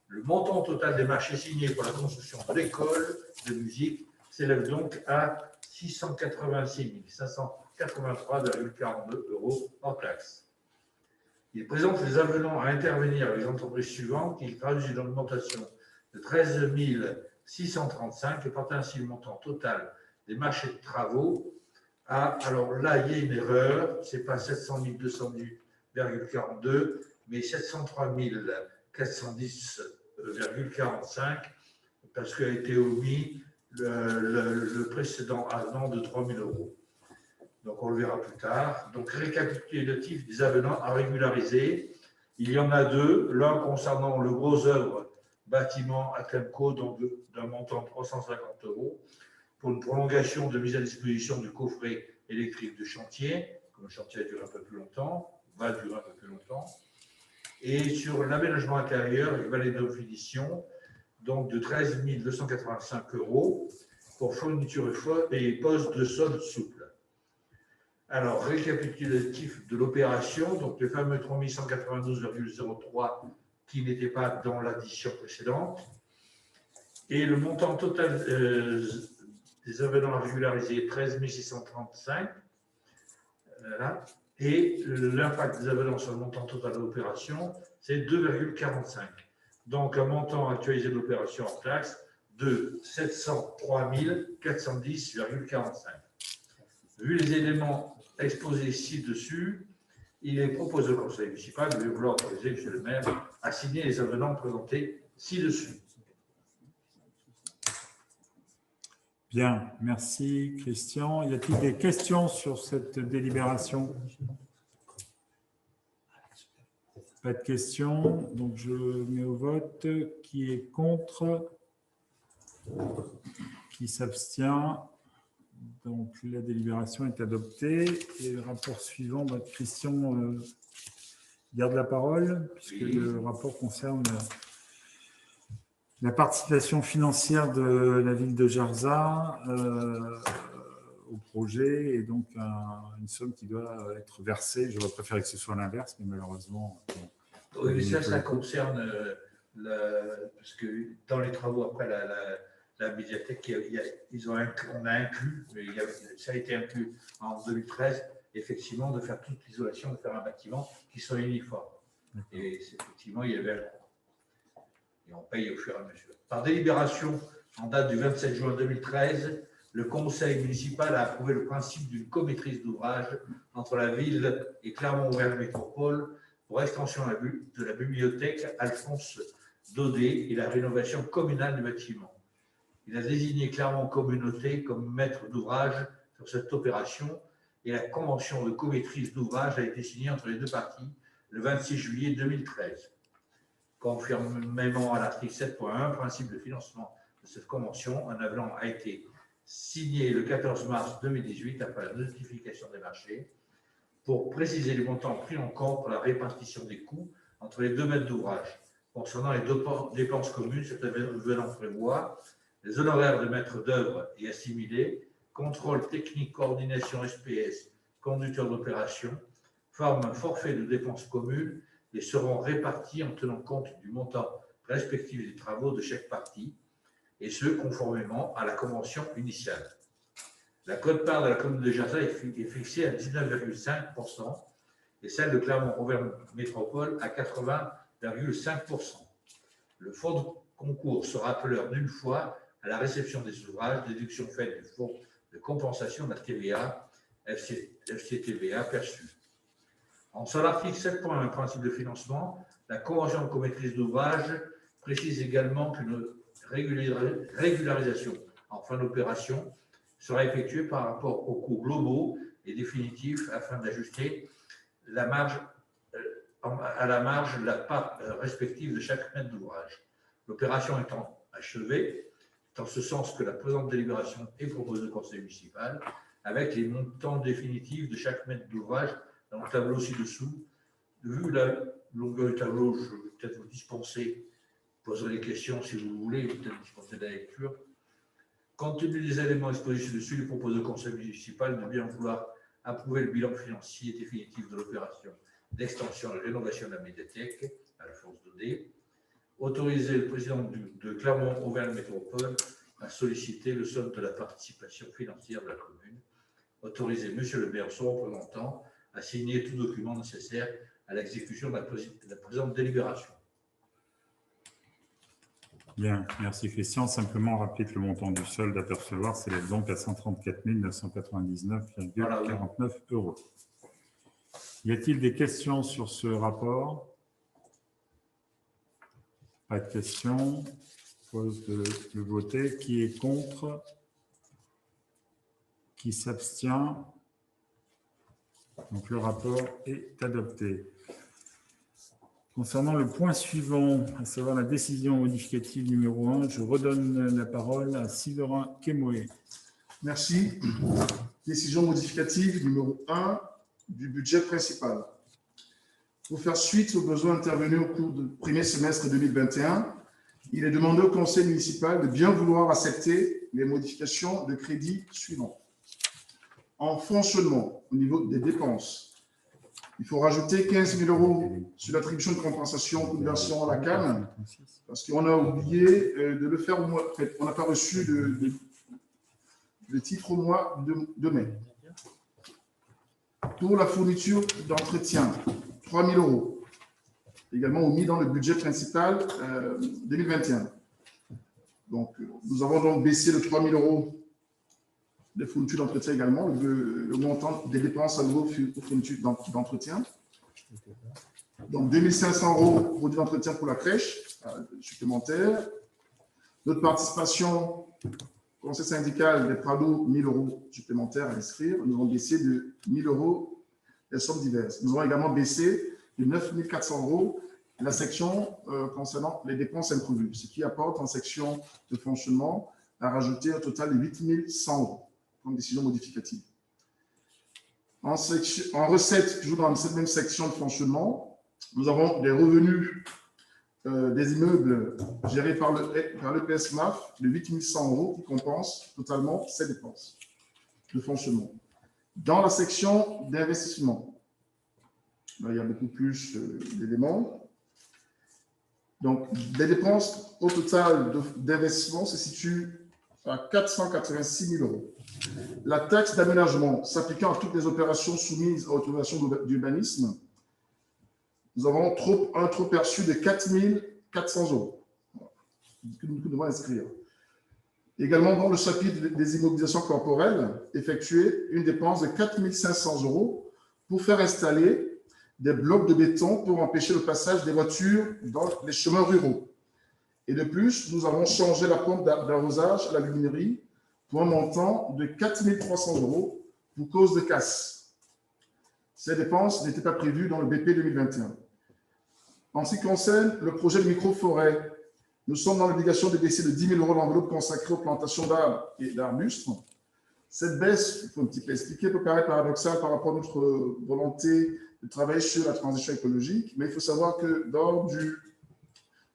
J: Le montant total des marchés signés pour la construction de l'école de musique s'élève donc à 686 583,42 € hors taxes. Il présente les avenants à intervenir avec les entreprises suivantes qui traduisent une augmentation de 13 635 et portent ainsi le montant total des marchés de travaux à, alors là, il y a une erreur, ce n'est pas 700 210,42, mais 703 410,45 parce qu'a été omis le précédent avenant de 3 000 €. Donc, on le verra plus tard. Donc, récapitulatif des avenants à régulariser. Il y en a deux. L'un concernant le gros œuvre bâtiment à Clemco, donc d'un montant de 350 € pour une prolongation de mise à disposition du coffret électrique de chantier, comme le chantier a duré un peu plus longtemps, va durer un peu plus longtemps. Et sur l'aménagement intérieur et valet de finition, donc de 13 285 € pour fourniture et poste de solde souple. Alors, récapitulatif de l'opération, donc le fameux 3192,03 qui n'était pas dans l'addition précédente, et le montant total des avenants à régulariser, 13 635, voilà. Et l'impact des avenants sur le montant total de l'opération, c'est 2,45. Donc, un montant actualisé de l'opération hors taxe de 703 410,45. Vu les éléments exposés ci-dessus, il est proposé au conseil municipal de vouloir autoriser M. le maire à signer les avenants présentés ci-dessus.
B: Bien, merci Christian. Y a-t-il des questions sur cette délibération? Pas de questions, donc je mets au vote. Qui est contre? Qui s'abstient? Donc la délibération est adoptée. Et le rapport suivant, Christian garde la parole, puisque le rapport concerne la participation financière de la ville de Jarza au projet, et donc une somme qui doit être versée. J'aurais préféré que ce soit l'inverse, mais malheureusement...
J: Oui, mais ça concerne, parce que dans les travaux après la médiathèque, on a inclus, ça a été inclus en 2013, effectivement, de faire toute l'isolation, de faire un bâtiment qui soit uniforme. Et effectivement, il y avait un coût. Et on paye au fur et à mesure. Par délibération, en date du 27 juin 2013, le conseil municipal a approuvé le principe d'une comaîtrise d'ouvrage entre la ville et Clermont-Auvergne Métropole pour extension de la bibliothèque Alphonse Daudet et la rénovation communale du bâtiment. Il a désigné Clermont Communauté comme maître d'ouvrage sur cette opération et la convention de comaîtrise d'ouvrage a été signée entre les deux parties le 26 juillet 2013. Conformément à l'article 7.1, principe de financement de cette convention, un avenant a été signé le 14 mars 2018 après la notification des marchés pour préciser les montants pris en compte pour la répartition des coûts entre les deux maîtres d'ouvrage. Concernant les dépenses communes, cet avenant prévoit les honoraires de maître d'œuvre et assimilés, contrôle technique, coordination SPS, conducteur d'opération, forment un forfait de dépenses communes et seront répartis en tenant compte du montant respectif des travaux de chaque partie, et ce, conformément à la convention initiale. La quote-part de la commune de Jarza est fixée à 19,5% et celle de Clermont-Auvergne Métropole à 80,5%. Le fonds de concours sera appeleur d'une fois à la réception des ouvrages, déduction faite du fonds de compensation de la TVA, FCTVA perçue. En son article 7.1, principe de financement, la convention de comaîtrise d'ouvrage précise également qu'une régularisation en fin d'opération sera effectuée par rapport aux coûts globaux et définitifs afin d'ajuster à la marge la part respective de chaque maître d'ouvrage. L'opération étant achevée, c'est en ce sens que la présente délibération est proposée au conseil municipal avec les montants définitifs de chaque maître d'ouvrage dans le tableau ci-dessous. Vu la longueur du tableau, je vais peut-être vous dispenser, poser les questions si vous voulez, peut-être dispenser de la lecture. Compte tenu des éléments exposés ci-dessus, il est proposé au conseil municipal de bien vouloir approuver le bilan financier définitif de l'opération d'extension et de rénovation de la médiathèque, Alphonse Daudet, autoriser le président de Clermont-Auvergne Métropole à solliciter le solde de la participation financière de la commune, autoriser M. le maire, son représentant, à signer tout document nécessaire à l'exécution de la présente délibération.
B: Bien, merci Christian. Simplement rappeler que le montant du solde à percevoir s'élève donc à 134 999,49 €. Y a-t-il des questions sur ce rapport? Pas de questions. Je propose de le voter. Qui est contre? Qui s'abstient? Donc, le rapport est adopté. Concernant le point suivant, à savoir la décision modificative numéro 1, je redonne la parole à Sylvain Kemoé.
H: Merci. Décision modificative numéro 1 du budget principal. Pour faire suite aux besoins intervenus au cours du premier semestre 2021, il est demandé au conseil municipal de bien vouloir accepter les modifications de crédit suivantes. En fonctionnement, au niveau des dépenses, il faut rajouter 15 000 € sur l'attribution de compensation pour version à la CAN, parce qu'on a oublié de le faire au mois. En fait, on n'a pas reçu le titre au mois de mai. Pour la fourniture d'entretien, 3 000 €, également omis dans le budget principal 2021. Donc, nous avons donc baissé de 3 000 € de fourniture d'entretien également, le montant des dépenses à nouveau pour fourniture d'entretien. Donc, 2 500 € produits d'entretien pour la crèche supplémentaire. Notre participation au conseil syndical des Prado, 1 000 € supplémentaires à inscrire. Nous avons baissé de 1 000 € les sommes diverses. Nous avons également baissé de 9 400 € la section concernant les dépenses imprévues, ce qui apporte en section de fonctionnement à rajouter un total de 8 100 € comme décision modificative. En recette, toujours dans cette même section de fonctionnement, nous avons des revenus des immeubles gérés par le PSMAF de 8 100 € qui compensent totalement ces dépenses de fonctionnement. Dans la section d'investissement, il y a beaucoup plus d'éléments. Donc, les dépenses au total d'investissement se situent à 486 000 €. La taxe d'aménagement s'appliquant à toutes les opérations soumises à autorisation d'urbanisme, nous avons un trop perçu de 4 400 € que nous devons inscrire. Également, dans le chapitre des immobilisations corporelles, effectuer une dépense de 4 500 € pour faire installer des blocs de béton pour empêcher le passage des voitures dans les chemins ruraux. Et de plus, nous avons changé la pompe d'arrosage à la luminerie pour un montant de 4 300 € pour cause de casse. Ces dépenses n'étaient pas prévues dans le BP 2021. En ce qui concerne le projet de micro-forêt, nous sommes dans l'obligation de baisser de 10 000 € l'enveloppe consacrée aux plantations d'arbres et d'arbustes. Cette baisse, il faut un petit peu expliquer, peut paraître paradoxale par rapport à notre volonté de travailler sur la transition écologique, mais il faut savoir que lors du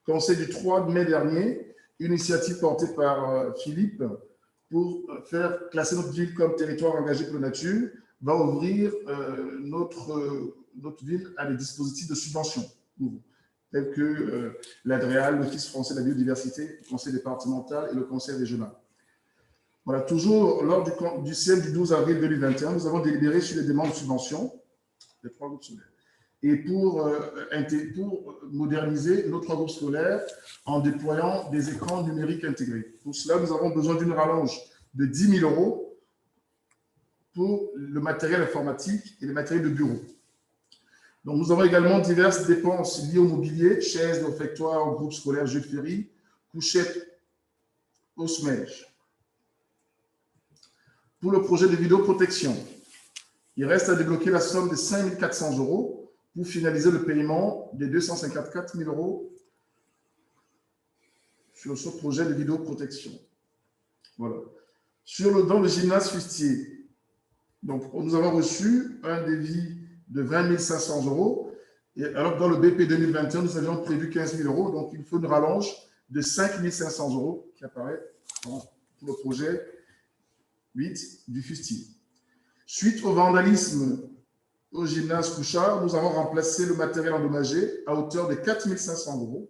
H: conseil du 3 mai dernier, une initiative portée par Philippe pour faire classer notre ville comme territoire engagé pour la nature va ouvrir notre ville à des dispositifs de subvention nouveaux, tels que l'ADREAL, l'Office français de la biodiversité, le conseil départemental et le conseil régional. Voilà, toujours lors du CM du 12 avril 2021, nous avons délibéré sur les demandes de subvention des 3 groupes scolaires. Et pour moderniser nos 3 groupes scolaires en déployant des écrans numériques intégrés. Pour cela, nous avons besoin d'une rallonge de 10 000 € pour le matériel informatique et les matériels de bureau. Donc, nous avons également diverses dépenses liées au mobilier, chaises, réfectoires, groupes scolaires, jeux de ferry, couchettes, osmèges. Pour le projet de vidéoprotection, il reste à débloquer la somme de 5 400 € pour finaliser le paiement des 254 000 € sur ce projet de vidéoprotection. Voilà. Dans le gymnase Fustier, donc, nous avons reçu un devis de 20 500 €, et alors dans le BP 2021, nous avions prévu 15 000 €, donc il faut une rallonge de 5 500 € qui apparaît pour le projet 8 du Fustier. Suite au vandalisme au gymnase Couchard, nous avons remplacé le matériel endommagé à hauteur de 4 500 €,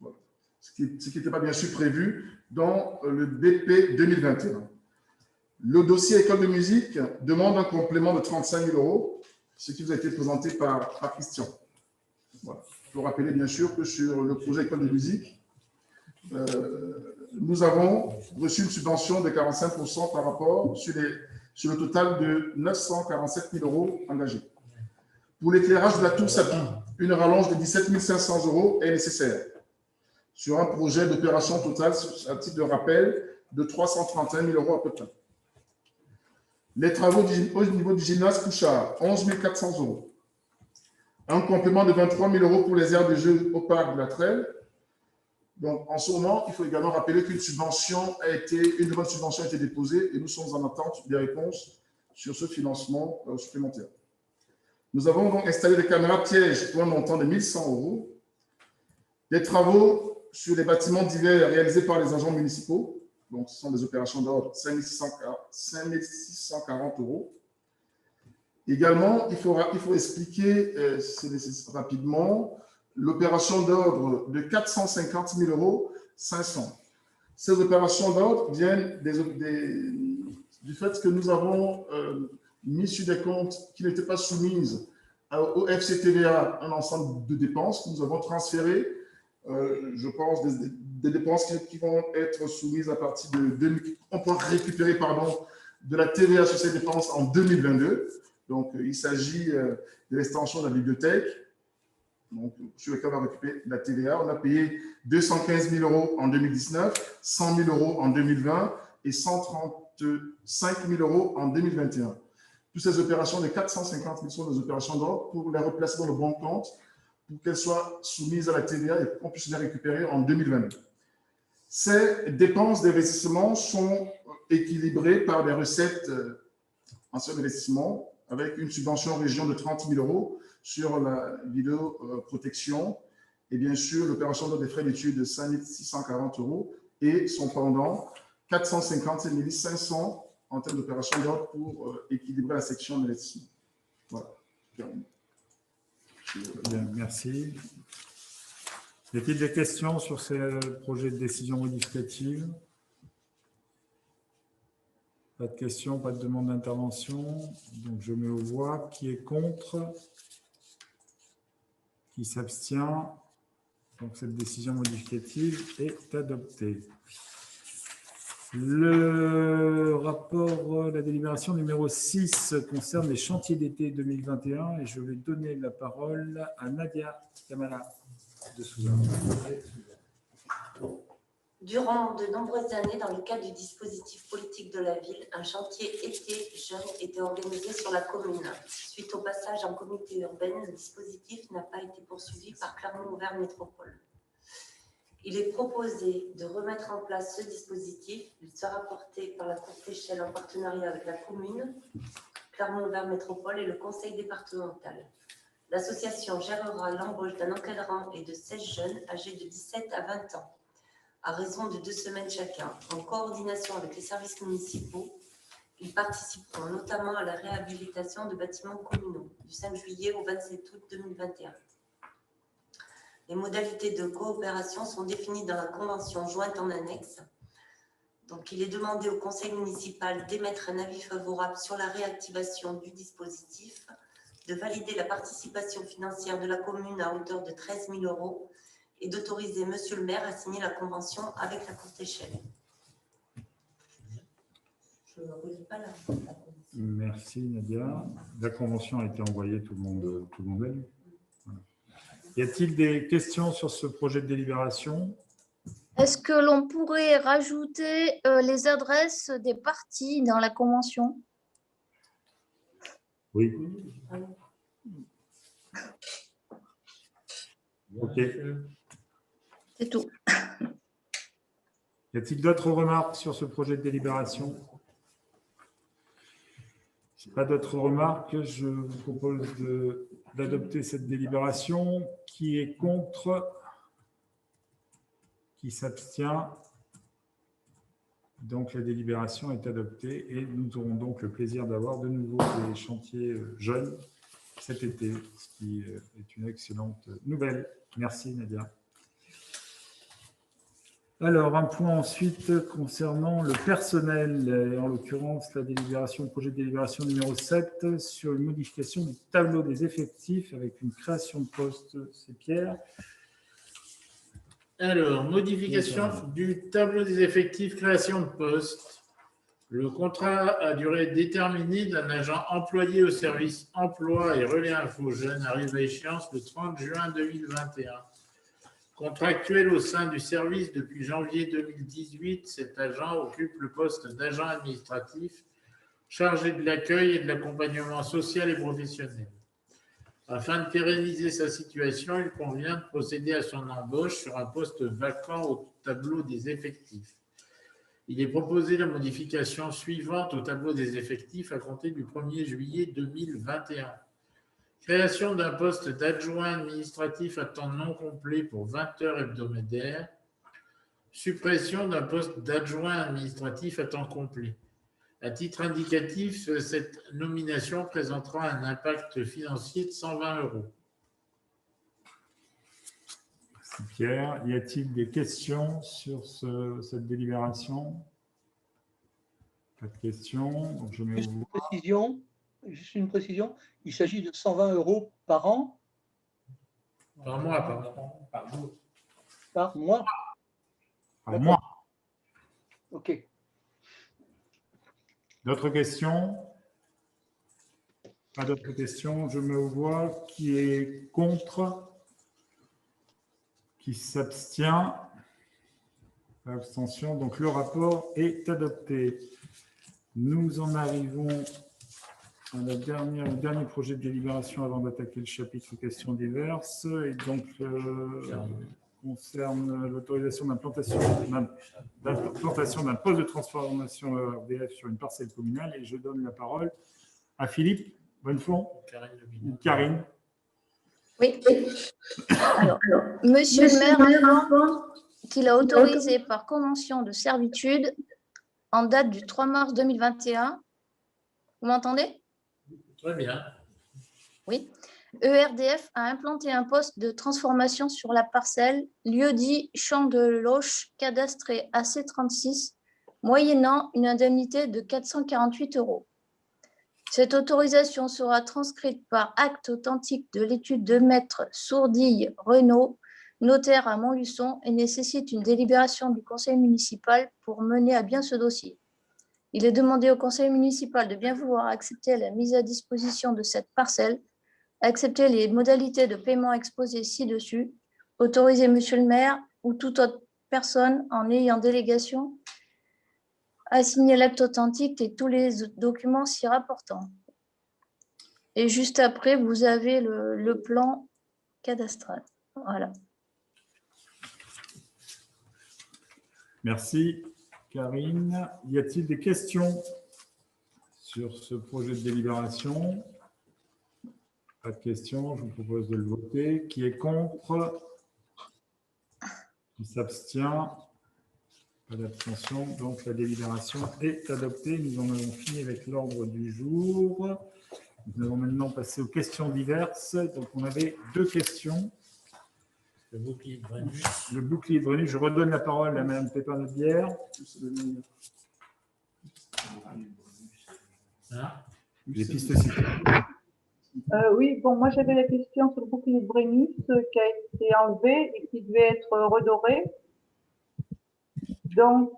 H: voilà. Ce qui n'était pas bien sûr prévu dans le BP 2021. Le dossier école de musique demande un complément de 35 000 €, ce qui vous a été présenté par Christian. Voilà. Il faut rappeler bien sûr que sur le projet école de musique, nous avons reçu une subvention de 45% par rapport sur le total de 947 000 € engagés. Pour l'éclairage de la tour Sapin, une rallonge de 17 500 € est nécessaire sur un projet d'opération totale, à titre de rappel, de 331 000 € à peu près. Les travaux au niveau du gymnase Couchard, 11 400 €. Un complément de 23 000 € pour les aires de jeu au parc de la Trelle. Donc, en ce moment, il faut également rappeler qu'une demande de subvention a été déposée et nous sommes en attente des réponses sur ce financement supplémentaire. Nous avons donc installé des caméras pièges pour un montant de 1 100 €. Des travaux sur les bâtiments divers réalisés par les agents municipaux. Donc, ce sont des opérations d'ordre 5 640 €. Également, il faut expliquer rapidement l'opération d'ordre de 450 000 500 €. Ces opérations d'ordre viennent du fait que nous avons mis sur des comptes qui n'étaient pas soumises au FCTVA un ensemble de dépenses que nous avons transférées, je pense, des dépenses qui vont être soumises à partir on peut récupérer de la TVA sur ces dépenses en 2022. Donc, il s'agit de l'extension de la bibliothèque, donc, sur lequel on va récupérer la TVA. On a payé 215 000 € en 2019, 100 000 € en 2020 et 135 000 € en 2021. Toutes ces opérations de 450 000 sont des opérations d'ordre pour les replacer dans le bon compte, pour qu'elles soient soumises à la TVA et qu'on puisse les récupérer en 2022. Ces dépenses d'investissement sont équilibrées par des recettes en somme d'investissement, avec une subvention région de 30 000 € sur la vidéoprotection et bien sûr l'opération des frais d'études de 5 640 € et son pendant 450 500 € en termes d'opération d'ordre pour équilibrer la section d'investissement. Voilà.
B: Bien, merci. Y a-t-il des questions sur ces projets de décision modificative? Pas de questions, pas de demande d'intervention. Donc, je mets aux voix. Qui est contre? Qui s'abstient? Donc, cette décision modificative est adoptée. Le rapport, la délibération numéro 6 concerne les chantiers d'été 2021 et je vais donner la parole à Nadia Kamala de Souza.
I: Durant de nombreuses années, dans le cadre du dispositif politique de la ville, un chantier été jeune était organisé sur la commune. Suite au passage en communauté urbaine, le dispositif n'a pas été poursuivi par Clermont-Auvergne Métropole. Il est proposé de remettre en place ce dispositif. Il sera porté par la courte échelle en partenariat avec la commune, Clermont-Auvergne Métropole et le conseil départemental. L'association gérera l'embauche d'un encadrant et de 16 jeunes âgés de 17 à 20 ans, à raison de 2 semaines chacun, en coordination avec les services municipaux. Ils participeront notamment à la réhabilitation de bâtiments communaux du 5 juillet au 27 août 2021. Les modalités de coopération sont définies dans la convention jointe en annexe. Donc, il est demandé au conseil municipal d'émettre un avis favorable sur la réactivation du dispositif, de valider la participation financière de la commune à hauteur de 13 000 € et d'autoriser monsieur le maire à signer la convention avec la courte échelle. Je ne relis pas la convention.
B: Merci Nadia. La convention a été envoyée, tout le monde l'a lu. Voilà. Y a-t-il des questions sur ce projet de délibération?
D: Est-ce que l'on pourrait rajouter les adresses des parties dans la convention?
B: Oui. Ok.
D: C'est tout.
B: Y a-t-il d'autres remarques sur ce projet de délibération? Si pas d'autres remarques, je vous propose d'adopter cette délibération. Qui est contre? Qui s'abstient? Donc la délibération est adoptée et nous aurons donc le plaisir d'avoir de nouveau des chantiers jeunes cet été, ce qui est une excellente nouvelle. Merci Nadia. Alors, un point ensuite concernant le personnel, en l'occurrence la délibération, projet de délibération numéro 7 sur une modification du tableau des effectifs avec une création de poste. C'est Pierre.
C: Alors, modification du tableau des effectifs, création de poste. Le contrat à durée déterminée d'un agent employé au service emploi et relais info jeunes arrive à échéance le 30 juin 2021. Contractuel au sein du service depuis janvier 2018, cet agent occupe le poste d'agent administratif chargé de l'accueil et de l'accompagnement social et professionnel. Afin de pérenniser sa situation, il convient de procéder à son embauche sur un poste vacant au tableau des effectifs. Il est proposé la modification suivante au tableau des effectifs à compter du 1er juillet 2021. Création d'un poste d'adjoint administratif à temps non complet pour 20 heures hebdomadaires. Suppression d'un poste d'adjoint administratif à temps complet. À titre indicatif, cette nomination présentera un impact financier de 120 €.
B: Merci Pierre. Y a-t-il des questions sur cette délibération? Pas de questions. Donc je mets
A: Juste une précision, il s'agit de 120 € par an?
C: Par mois, par jour.
A: Par mois?
B: Par mois.
A: OK.
B: D'autres questions? Pas d'autres questions. Je me vois qui est contre, qui s'abstient. Abstention. Donc le rapport est adopté. Nous en arrivons à au dernier projet de délibération avant d'attaquer le chapitre questions diverses. Et donc, concerne l'autorisation d'implantation d'un poste de transformation ERDF sur une parcelle communale. Et je donne la parole à Philippe Bonnefond ou Karine.
D: Oui. Alors, Monsieur le maire informe qu'il a autorisé par convention de servitude en date du 3 mars 2021. Vous m'entendez?
C: Très bien.
D: Oui. ERDF a implanté un poste de transformation sur la parcelle, lieu-dit Champ de Loche, cadastré AC36, moyennant une indemnité de 448 €. Cette autorisation sera transcrite par acte authentique de l'étude de maître Sourdille Renaud, notaire à Montluçon, et nécessite une délibération du conseil municipal pour mener à bien ce dossier. Il est demandé au conseil municipal de bien vouloir accepter la mise à disposition de cette parcelle, accepter les modalités de paiement exposées ci-dessus, autoriser monsieur le maire ou toute autre personne en ayant délégation à signer l'acte authentique et tous les documents s'y rapportant. Et juste après, vous avez le plan cadastral. Voilà.
B: Merci, Karine. Y a-t-il des questions sur ce projet de délibération? Pas de questions, je vous propose de le voter. Qui est contre? Qui s'abstient? Pas d'abstention, donc la délibération est adoptée. Nous en avons fini avec l'ordre du jour. Nous allons maintenant passer aux questions diverses. Donc on avait 2 questions.
C: Le bouclier de Brennus.
B: Le bouclier de Brennus. Je redonne la parole à Mme Pépin-Nobière. Les pistes citées.
G: Oui, bon, moi j'avais la question sur le bouclier de Brennus qui a été enlevé et qui devait être redoré. Donc,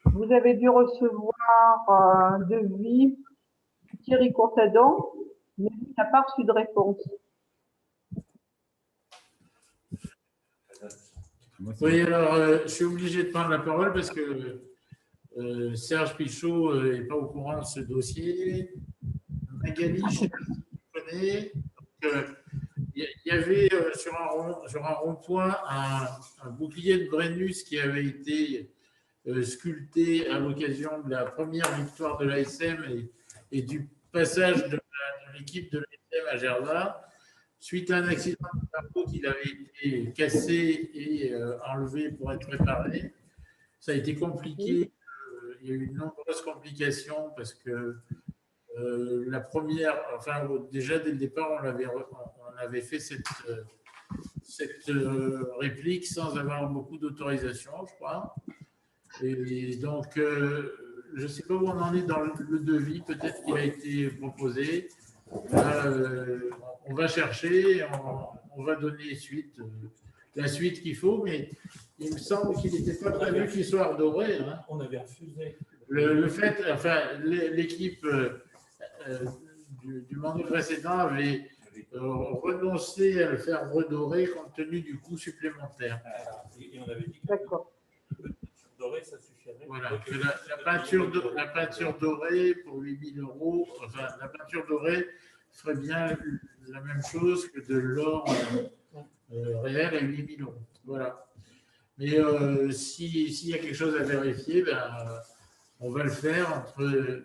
G: vous avez dû recevoir un devis Thierry Courtadon, mais il n'a pas reçu de réponse.
C: Oui, alors je suis obligé de prendre la parole parce que Serge Pichot n'est pas au courant de ce dossier. Magali, je ne sais pas si vous connaissez. Il y avait sur un rond-point un bouclier de Brennus qui avait été sculpté à l'occasion de la première victoire de l'ASM et du passage de l'équipe de l'ASM à Gerva. Suite à un accident de la route, il avait été cassé et enlevé pour être réparé. Ça a été compliqué. Il y a eu de nombreuses complications parce que la première, enfin déjà dès le départ, on avait fait cette réplique sans avoir beaucoup d'autorisation, je crois. Et donc, je ne sais pas où on en est dans le devis. Peut-être qu'il a été proposé. Là, on va chercher, on va donner la suite qu'il faut, mais il me semble qu'il n'était pas prévu qu'il soit redoré. Hein.
K: On avait refusé.
C: Le fait, enfin, l'équipe du mandat précédent avait renoncé à le faire redorer compte tenu du coût supplémentaire.
K: Et on avait dit que
G: D'accord.
K: doré, ça suffirait.
C: Voilà, que la peinture dorée pour 8 000 €, enfin, la peinture dorée ferait bien la même chose que de l'or réel à 8 000 €. Voilà. Mais s'il y a quelque chose à vérifier, ben, on va le faire entre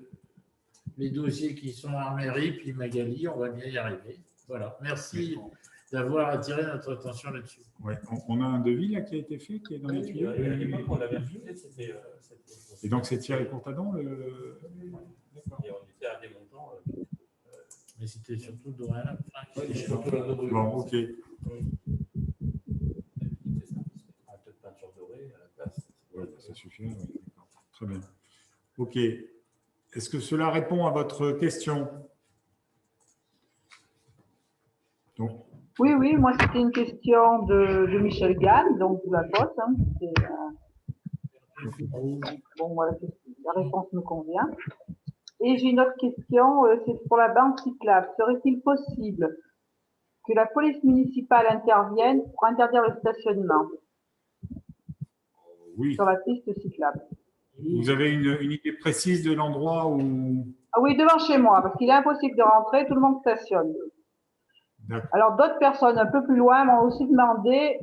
C: les dossiers qui sont en mairie puis Magali, on va bien y arriver. Voilà. Merci d'avoir attiré notre attention là-dessus.
K: Ouais. On a un devis là qui a été fait, qui est dans les tuyaux.
L: On l'avait refusé, c'était.
K: Et donc c'est Thierry Courtadon le.
L: Et on était à des montants.
C: Mais c'était surtout doré à la fin.
K: Bon, ok.
L: Peut-être peinture dorée à la place.
K: Ouais, ça suffit. Ouais. Très bien. Ok. Est-ce que cela répond à votre question? Donc.
G: Oui, oui, moi c'était une question de Michel Gann, donc de la poste. Hein, bon, voilà, la réponse me convient. Et j'ai une autre question, c'est pour la bande cyclable. Serait-il possible que la police municipale intervienne pour interdire le stationnement sur la piste cyclable?
K: Vous avez une idée précise de l'endroit où…
G: Ah oui, devant chez moi, parce qu'il est impossible de rentrer, tout le monde stationne. Alors d'autres personnes un peu plus loin m'ont aussi demandé,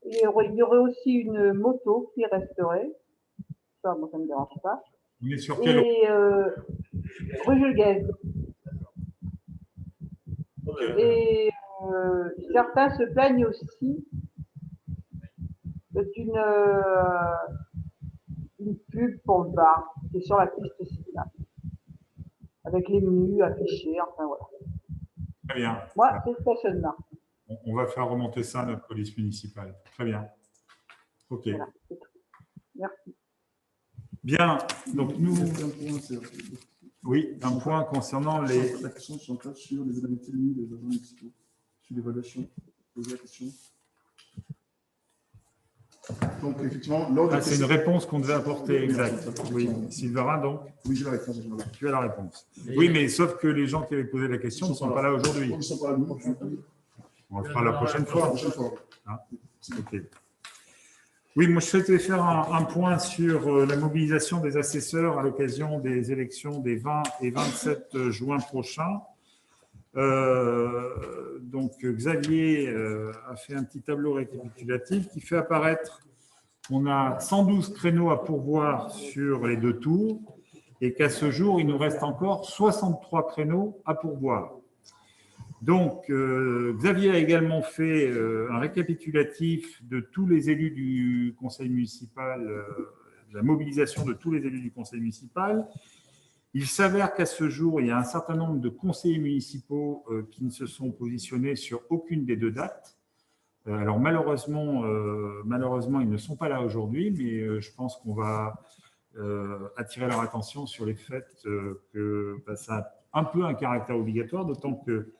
G: il y aurait aussi une moto qui resterait. Ça, moi, ça ne me dérange pas.
K: On est sur quelle
G: rue Jules Guesde. Et certains se plaignent aussi d'une pub pour le bar, qui est sur la piste cyclable, avec les menus affichés, enfin voilà.
K: Très bien.
G: Moi, c'est le stationnement.
K: On va faire remonter ça à notre police municipale. Très bien. OK. Voilà,
G: merci.
K: Bien. Donc, nous… Oui, un point concernant les…
H: La question sur les indemnités de nuit des agents municipaux, sur l'évaluation. Poser la question. Donc, effectivement,
K: c'est une réponse qu'on devait apporter, exact. Oui, Sylvain, donc.
H: Oui, j'ai la réponse.
K: Tu as la réponse. Oui, mais sauf que les gens qui avaient posé la question ne sont pas là aujourd'hui.
H: Ils ne sont pas là.
K: On le fera la prochaine fois. Hein? OK. Oui, moi, je souhaitais faire un point sur la mobilisation des assesseurs à l'occasion des élections des 20 et 27 juin prochains. Donc, Xavier a fait un petit tableau récapitulatif qui fait apparaître qu'on a 112 créneaux à pourvoir sur les 2 tours et qu'à ce jour, il nous reste encore 63 créneaux à pourvoir. Donc, Xavier a également fait un récapitulatif de tous les élus du conseil municipal, de la mobilisation de tous les élus du conseil municipal. Il s'avère qu'à ce jour, il y a un certain nombre de conseillers municipaux qui ne se sont positionnés sur aucune des 2 dates. Alors malheureusement, ils ne sont pas là aujourd'hui, mais je pense qu'on va attirer leur attention sur les faits que ça a un peu un caractère obligatoire, d'autant que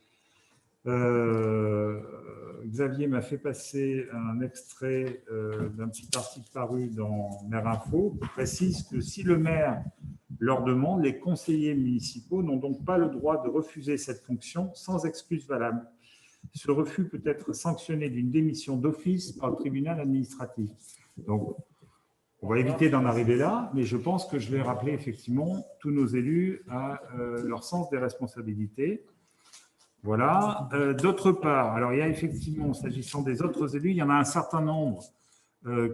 K: Xavier m'a fait passer un extrait d'un petit article paru dans Maire Info qui précise que si le maire leur demande, les conseillers municipaux n'ont donc pas le droit de refuser cette fonction sans excuse valable. Ce refus peut être sanctionné d'une démission d'office par le tribunal administratif. Donc, on va éviter d'en arriver là, mais je pense que je vais rappeler effectivement tous nos élus à leur sens des responsabilités. Voilà. D'autre part, alors il y a effectivement, s'agissant des autres élus, il y en a un certain nombre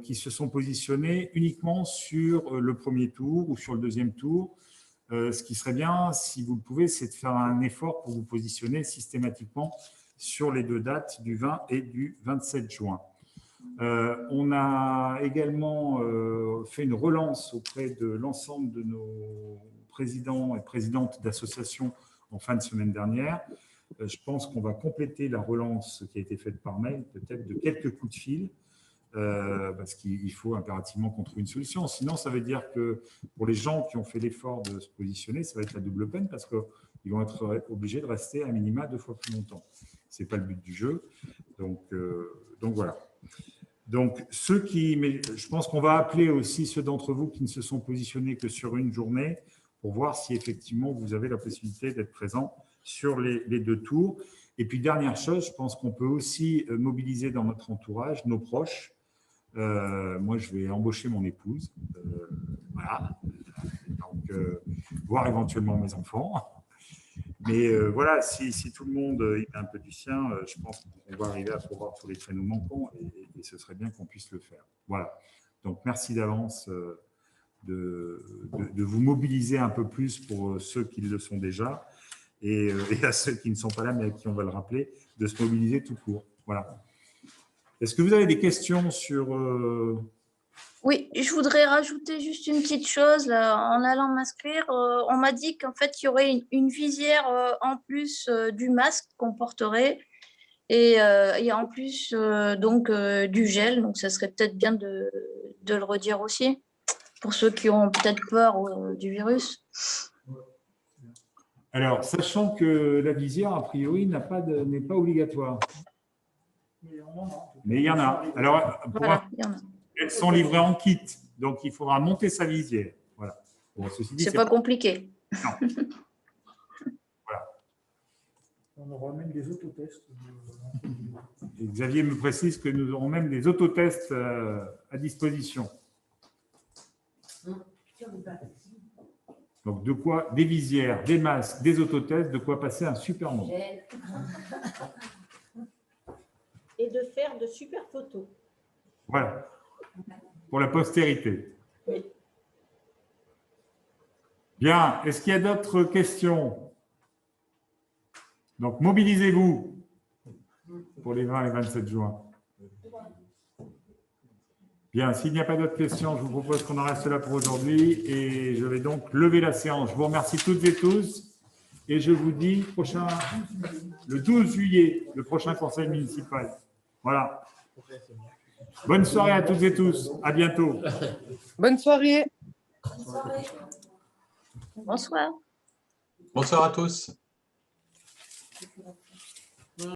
K: qui se sont positionnés uniquement sur le premier tour ou sur le deuxième tour. Ce qui serait bien, si vous le pouvez, c'est de faire un effort pour vous positionner systématiquement sur les 2 dates du 20 et du 27 juin. On a également fait une relance auprès de l'ensemble de nos présidents et présidentes d'associations en fin de semaine dernière. Je pense qu'on va compléter la relance qui a été faite par mail, peut-être de quelques coups de fil, parce qu'il faut impérativement qu'on trouve une solution. Sinon, ça veut dire que pour les gens qui ont fait l'effort de se positionner, ça va être la double peine parce qu'ils vont être obligés de rester à minima 2 fois plus longtemps. Ce n'est pas le but du jeu. Donc voilà. Donc, mais je pense qu'on va appeler aussi ceux d'entre vous qui ne se sont positionnés que sur une journée pour voir si effectivement vous avez la possibilité d'être présent sur les 2 tours. Et puis, dernière chose, je pense qu'on peut aussi mobiliser dans notre entourage nos proches Moi, je vais embaucher mon épouse, voilà, donc, voir éventuellement mes enfants. Mais voilà, si tout le monde y met un peu du sien, je pense qu'on va arriver à pouvoir tous les créneaux manquants et ce serait bien qu'on puisse le faire. Voilà. Donc, merci d'avance de vous mobiliser un peu plus pour ceux qui le sont déjà et à ceux qui ne sont pas là, mais à qui on va le rappeler, de se mobiliser tout court. Voilà. Est-ce que vous avez des questions sur…
D: Oui, je voudrais rajouter juste une petite chose. Là, en allant m'inscrire, on m'a dit qu'en fait, il y aurait une visière en plus du masque qu'on porterait et en plus donc du gel. Donc, ça serait peut-être bien de le redire aussi pour ceux qui ont peut-être peur du virus.
K: Alors, sachant que la visière, a priori, n'est pas obligatoire. Mais il y en a. Alors,
D: Voilà, il y en a.
K: elles sont livrées en kit, donc il faudra monter sa visière. Voilà. Bon, ceci dit,
D: C'est pas compliqué.
K: Non. Voilà.
B: On aura même des autotests.
K: Et Xavier me précise que nous aurons même des autotests à disposition. Donc, de quoi, des visières, des masques, des autotests, de quoi passer un super moment.
E: Et de faire de super photos.
K: Voilà. Pour la postérité.
E: Oui.
K: Bien. Est-ce qu'il y a d'autres questions? Donc, mobilisez-vous pour les 20 et 27 juin. Bien, s'il n'y a pas d'autres questions, je vous propose qu'on en reste là pour aujourd'hui et je vais donc lever la séance. Je vous remercie toutes et tous et je vous dis le 12 juillet, le prochain conseil municipal. Voilà. Bonne soirée à toutes et tous. À bientôt.
F: Bonne soirée.
I: Bonne soirée.
D: Bonsoir.
M: Bonsoir à tous.